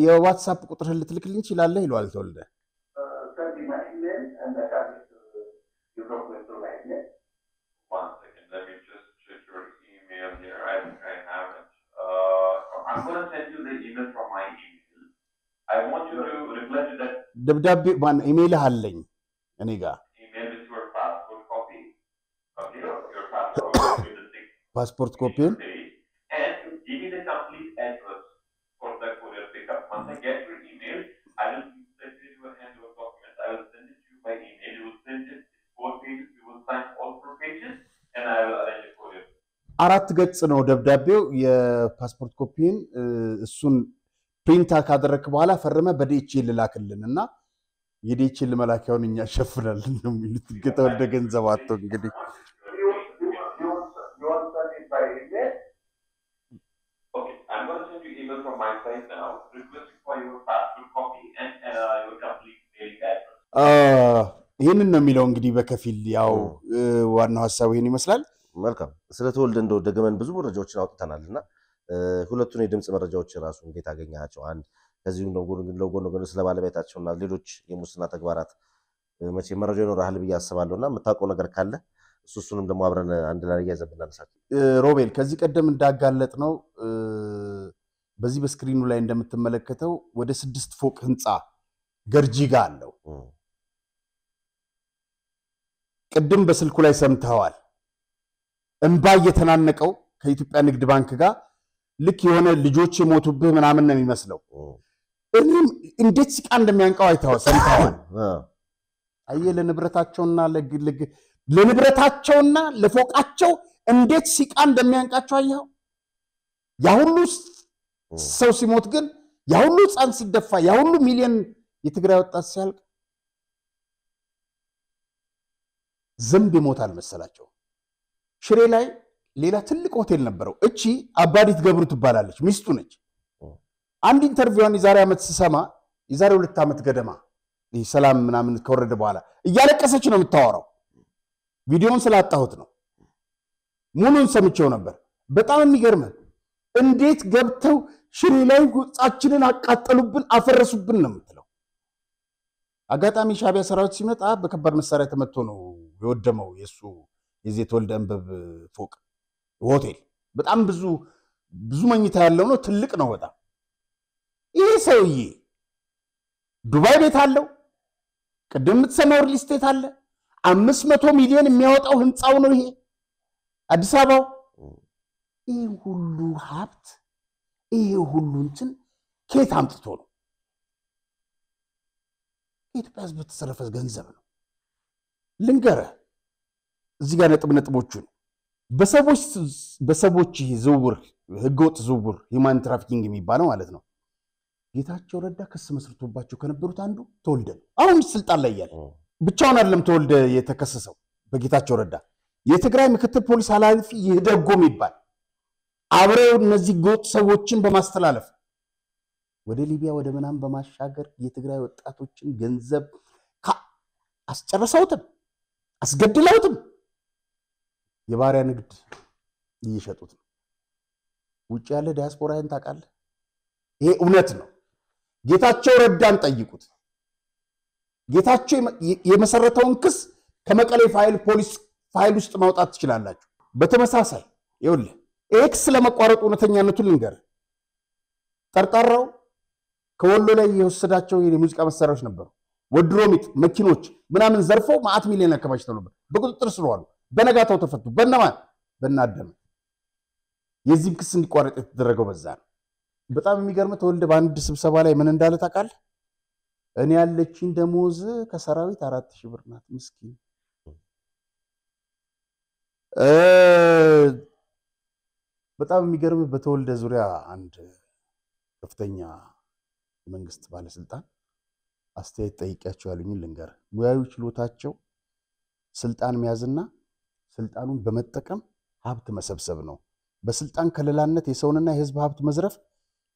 Speaker 1: የዋትስአፕ ቁጥርህን ልትልክልኝ ይችላልህ ይሏል ተወልደ ደብዳቤ ማን ኢሜል አለኝ እኔ ጋር ፓስፖርት ኮፒን አራት ገጽ ነው ደብዳቤው የፓስፖርት ኮፒን እሱን ፕሪንት ካደረክ በኋላ ፈርመ በዲኤችኤል ላክልንና የዲኤችኤል መላኪያውን እኛ ሸፍናለን ነው የሚሉት ገተወልደ ገንዘብ አጥቶ እንግዲህ ይሄንን ነው የሚለው እንግዲህ በከፊል ያው ዋናው ሐሳቡ ይሄን ይመስላል።
Speaker 2: መልካም ስለተወልደ እንደው ደገመን ብዙ መረጃዎችን አውጥተናልና ሁለቱን የድምጽ መረጃዎች ራሱ እንዴት አገኛቸው? አንድ ከዚህም ነው ስለ ባለቤታቸውና ሌሎች የሙስና ተግባራት መቼ መረጃ ይኖራል ብዬ አስባለሁና የምታውቀው ነገር ካለ እሱንም ደግሞ አብረን አንድ ላይ ያዘብና እናሳት።
Speaker 1: ሮቤል ከዚህ ቀደም እንዳጋለጥ ነው በዚህ በስክሪኑ ላይ እንደምትመለከተው ወደ 6 ፎቅ ህንጻ ገርጂ ጋር አለው። ቅድም በስልኩ ላይ ሰምተዋል። እንባ እየተናነቀው ከኢትዮጵያ ንግድ ባንክ ጋር ልክ የሆነ ልጆች የሞቱብህ ምናምን ነው የሚመስለው። እኔም እንዴት ሲቃ እንደሚያንቀው አይተዋል ሰምተዋል። አየህ ለንብረታቸውና ለፎቃቸው እንዴት ሲቃ እንደሚያንቃቸው አየኸው። ያ ሁሉ ሰው ሲሞት ግን ያ ሁሉ ህፃን ሲደፋ ያ ሁሉ ሚሊዮን የትግራይ ወጣት ሲያልቅ ዝንብ ይሞታል መሰላቸው። ሽሬ ላይ ሌላ ትልቅ ሆቴል ነበረው። እቺ አባዲት ገብሩ ትባላለች፣ ሚስቱ ነች። አንድ ኢንተርቪዋን የዛሬ ዓመት ሲሰማ የዛሬ 2 ዓመት ገደማ ይህ ሰላም ምናምን ከወረደ በኋላ እያለቀሰች ነው የምታወራው። ቪዲዮውን ስላጣሁት ነው፣ ሙሉን ሰምቼው ነበር። በጣም የሚገርም እንዴት ገብተው ሽሬ ላይ ህንጻችንን አቃጠሉብን አፈረሱብን ነው የምትለው። አጋጣሚ ሻዕቢያ ሰራዊት ሲመጣ በከባድ መሳሪያ ተመቶ ነው የወደመው የሱ የዚህ የተወልደ እንበብ ፎቅ ሆቴል። በጣም ብዙ መኝታ ያለው ነው፣ ትልቅ ነው በጣም። ይሄ ሰውዬ ዱባይ ቤት አለው፣ ቅድም የምትሰማው ሪል ስቴት አለ፣ 500 ሚሊዮን የሚያወጣው ህንፃው ነው ይሄ አዲስ አበባው። ይሄ ሁሉ ሀብት ይሄ ሁሉ እንትን ከየት አምጥቶ ነው? ኢትዮጵያ ህዝብ በተሰረፈ ገንዘብ ነው። ልንገርህ እዚህ ጋር ነጥቦቹን በሰዎች ዝውውር ህገወጥ ዝውውር ሂውማን ትራፊኪንግ የሚባለው ማለት ነው። ጌታቸው ረዳ ክስ መስርቶባቸው ከነበሩት አንዱ ተወልደ አሁን ስልጣን ላይ ያለ ብቻውን አይደለም ተወልደ የተከሰሰው በጌታቸው ረዳ የትግራይ ምክትል ፖሊስ ኃላፊ ይደጎም ይባል አብረው እነዚህ ህገወጥ ሰዎችን በማስተላለፍ ወደ ሊቢያ ወደ ምናምን በማሻገር የትግራይ ወጣቶችን ገንዘብ አስጨርሰውትም አስገድለውትም የባሪያ ንግድ እየሸጡት ነው። ውጭ ያለ ዲያስፖራን ታውቃለህ? ይሄ እውነት ነው። ጌታቸው ረዳን ጠይቁት። ጌታቸው የመሰረተውን ክስ ከመቀሌ ፖሊስ ፋይል ውስጥ ማውጣት ትችላላችሁ። በተመሳሳይ ይኸውልህ ኤክስ ለመቋረጥ እውነተኛነቱን ልንገር። ጠርጣራው ከወሎ ላይ የወሰዳቸው የሙዚቃ መሳሪያዎች ነበሩ። ወድሮሚት መኪኖች ምናምን ዘርፎ ማአት ሚሊዮን አከማችተው ነበር። በቁጥጥር ስር ዋሉ። በነጋታው ተፈቱ። በእነማን በእናደም የዚህ ክስ እንዲቋረጥ የተደረገው በዛ ነው። በጣም የሚገርም ተወልደ በአንድ ስብሰባ ላይ ምን እንዳለ ታውቃለህ? እኔ ያለችኝ ደሞዝ ከሰራዊት 4000 ብር ናት ምስኪን። በጣም የሚገርም በተወልደ ዙሪያ አንድ ከፍተኛ መንግስት ባለስልጣን አስተያየት ጠይቂያቸው ያሉኝ ልንገር። ሙያዊ ችሎታቸው ስልጣን መያዝና ስልጣኑን በመጠቀም ሀብት መሰብሰብ ነው። በስልጣን ከለላነት የሰውንና የህዝብ ሀብት መዝረፍ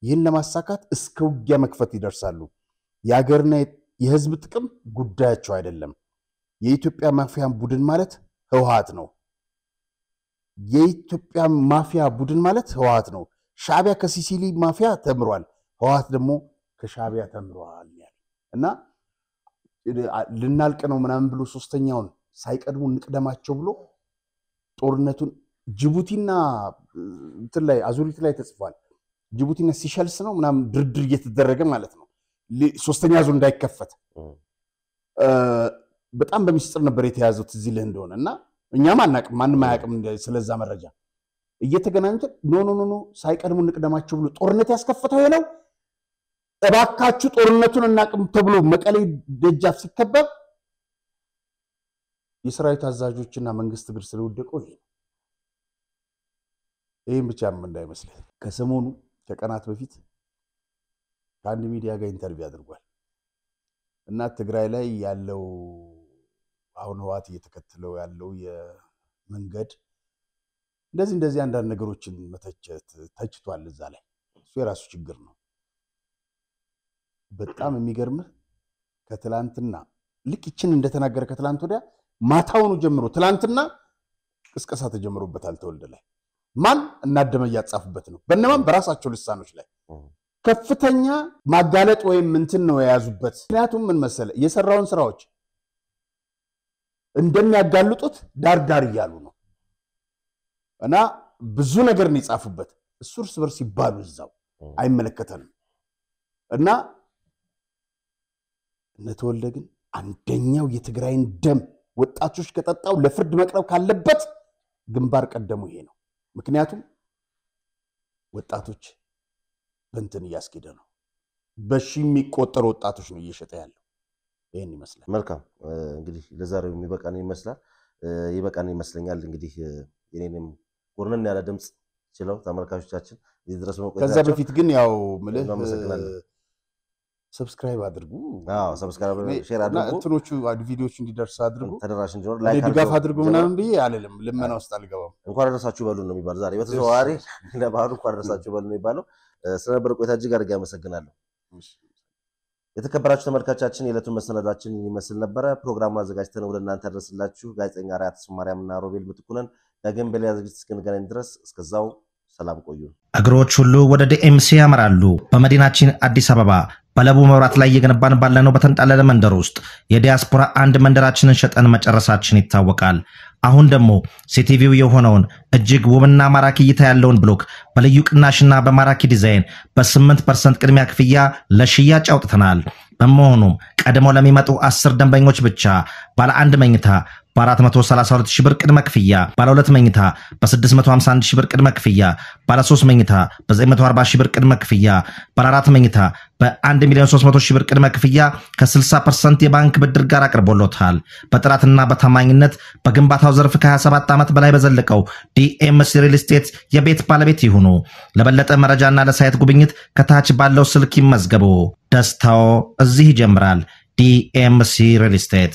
Speaker 1: ይህን ለማሳካት እስከ ውጊያ መክፈት ይደርሳሉ። የሀገርና የህዝብ ጥቅም ጉዳያቸው አይደለም። የኢትዮጵያ ማፊያ ቡድን ማለት ህወሓት ነው። የኢትዮጵያ ማፊያ ቡድን ማለት ህወሓት ነው። ሻዕቢያ ከሲሲሊ ማፊያ ተምሯል፣ ህወሓት ደግሞ ከሻዕቢያ ተምሯል እና ልናልቅ ነው ምናምን ብሎ ሶስተኛውን ሳይቀድሙ እንቅደማቸው ብሎ ጦርነቱን ጅቡቲና እንትን ላይ አዙሪት ላይ ተጽፏል። ጅቡቲና ሲሸልስ ነው ምናምን ድርድር እየተደረገ ማለት ነው ሶስተኛ ዙር እንዳይከፈት በጣም በሚስጥር ነበር የተያዘው ትዝ ይልህ እንደሆነ እና እኛም አናቅም ማንም አያቅም ስለዛ መረጃ እየተገናኙት ኖ ሳይቀድሙ እንቅደማቸው ብሎ ጦርነት ያስከፈተው ይሄው እባካችሁ ጦርነቱን እናቅም ተብሎ መቀሌ ደጃፍ ሲከበብ የሰራዊት አዛዦችና መንግስት ግር ስለወደቀው ይሄን ብቻም እንዳይመስልህ ከሰሞኑ ከቀናት በፊት ከአንድ ሚዲያ ጋር ኢንተርቪው አድርጓል እና ትግራይ ላይ ያለው አሁን ህወሓት እየተከተለው ያለው የመንገድ እንደዚህ አንዳንድ ነገሮችን ተችቷል እዛ ላይ እሱ የራሱ ችግር ነው። በጣም የሚገርምህ ከትላንትና ልክ ይችን እንደተናገረ ከትላንት ወዲያ ማታውኑ ጀምሮ ትላንትና ቅስቀሳ ተጀምሮበታል ተወልደ ላይ ማን እናደመ ያጻፉበት ነው በእነማን በራሳቸው ልሳኖች ላይ ከፍተኛ ማጋለጥ ወይም እንትን ነው የያዙበት። ምክንያቱም ምን መሰለ የሰራውን ስራዎች እንደሚያጋልጡት ዳር ይያሉ ነው እና ብዙ ነገር ነው የጻፉበት። እሱ እርስ በርስ ይባሉ እዛው አይመለከተንም እና ነተወልደ ግን አንደኛው የትግራይን ደም ወጣቶች ከጠጣው ለፍርድ መቅረብ ካለበት ግንባር ቀደሙ ይሄ ነው። ምክንያቱም ወጣቶች በእንትን እያስኬደ ነው። በሺ የሚቆጠሩ ወጣቶች ነው እየሸጠ ያለው። ይሄን ይመስላል።
Speaker 2: መልካም እንግዲህ ለዛሬው የሚበቃን ይመስላል ይበቃን ይመስለኛል። እንግዲህ የኔንም ጎርነን ያለ ድምጽ ችለው ተመልካቾቻችን እዚህ ድረስ መቆየታቸው
Speaker 1: ከዛ በፊት ግን ያው ምልህ ሰብስክራይብ አድርጉ።
Speaker 2: ሰብስክራይብ ሼር አድርጉ።
Speaker 1: እንትኖቹ ቪዲዮቹ እንዲደርስ አድርጉ።
Speaker 2: ተደራሽ እንዲሆን ላይክ
Speaker 1: ድጋፍ አድርጉ ምናምን ብዬ አለለም ልመና ውስጥ አልገባም።
Speaker 2: እንኳን አደረሳችሁ በሉ ነው የሚባለው። ዛሬ በተዘዋዋሪ ለባህሉ እንኳን አደረሳችሁ በሉ ነው የሚባለው። ስለነበረ ቆይታ እጅግ አድርጌ አመሰግናለሁ። የተከበራችሁ ተመልካቾቻችን የዕለቱን መሰናዷችን ይመስል ነበረ። ፕሮግራሙን አዘጋጅተን ወደ እናንተ አደረስላችሁ ጋዜጠኛ ራያት ሱማሪያምና ሮቤል ምትኩነን። ዳግም በሌላ ዝግጅት እስክንገናኝ ድረስ እስከዛው ሰላም ቆዩ። እግሮች ሁሉ ወደ ዲኤምሲ ያመራሉ። በመዲናችን አዲስ አበባ በለቡ መብራት ላይ እየገነባን ባለነው በተንጣለለ መንደር ውስጥ የዲያስፖራ አንድ መንደራችንን ሸጠን መጨረሳችን ይታወቃል። አሁን ደግሞ ሲቲቪው የሆነውን እጅግ ውብና ማራኪ እይታ ያለውን ብሎክ በልዩ ቅናሽና በማራኪ ዲዛይን በ8% ቅድሚያ ክፍያ ለሽያጭ አውጥተናል።
Speaker 3: በመሆኑም ቀድሞ ለሚመጡ 10 ደንበኞች ብቻ ባለ 1 መኝታ በ432 ሺህ ብር ቅድመ ክፍያ፣ ባለ 2 መኝታ በ651 ሺህ ብር ቅድመ ክፍያ፣ ባለ 3 መኝታ በ940 ሺህ ብር ቅድመ ክፍያ፣ ባለ 4 መኝታ በ1,300,000 ሺህ ብር ቅድመ ክፍያ ከ60% የባንክ ብድር ጋር አቅርቦሎታል። በጥራትና በታማኝነት በግንባታው ዘርፍ ከ27 ዓመት በላይ በዘለቀው ዲኤምሲ ሪል ስቴት የቤት ባለቤት ይሁኑ። ለበለጠ መረጃና ለሳይት ጉብኝት ከታች ባለው ስልክ ይመዝገቡ። ደስታው እዚህ ይጀምራል። ዲኤምሲ ሪል ስቴት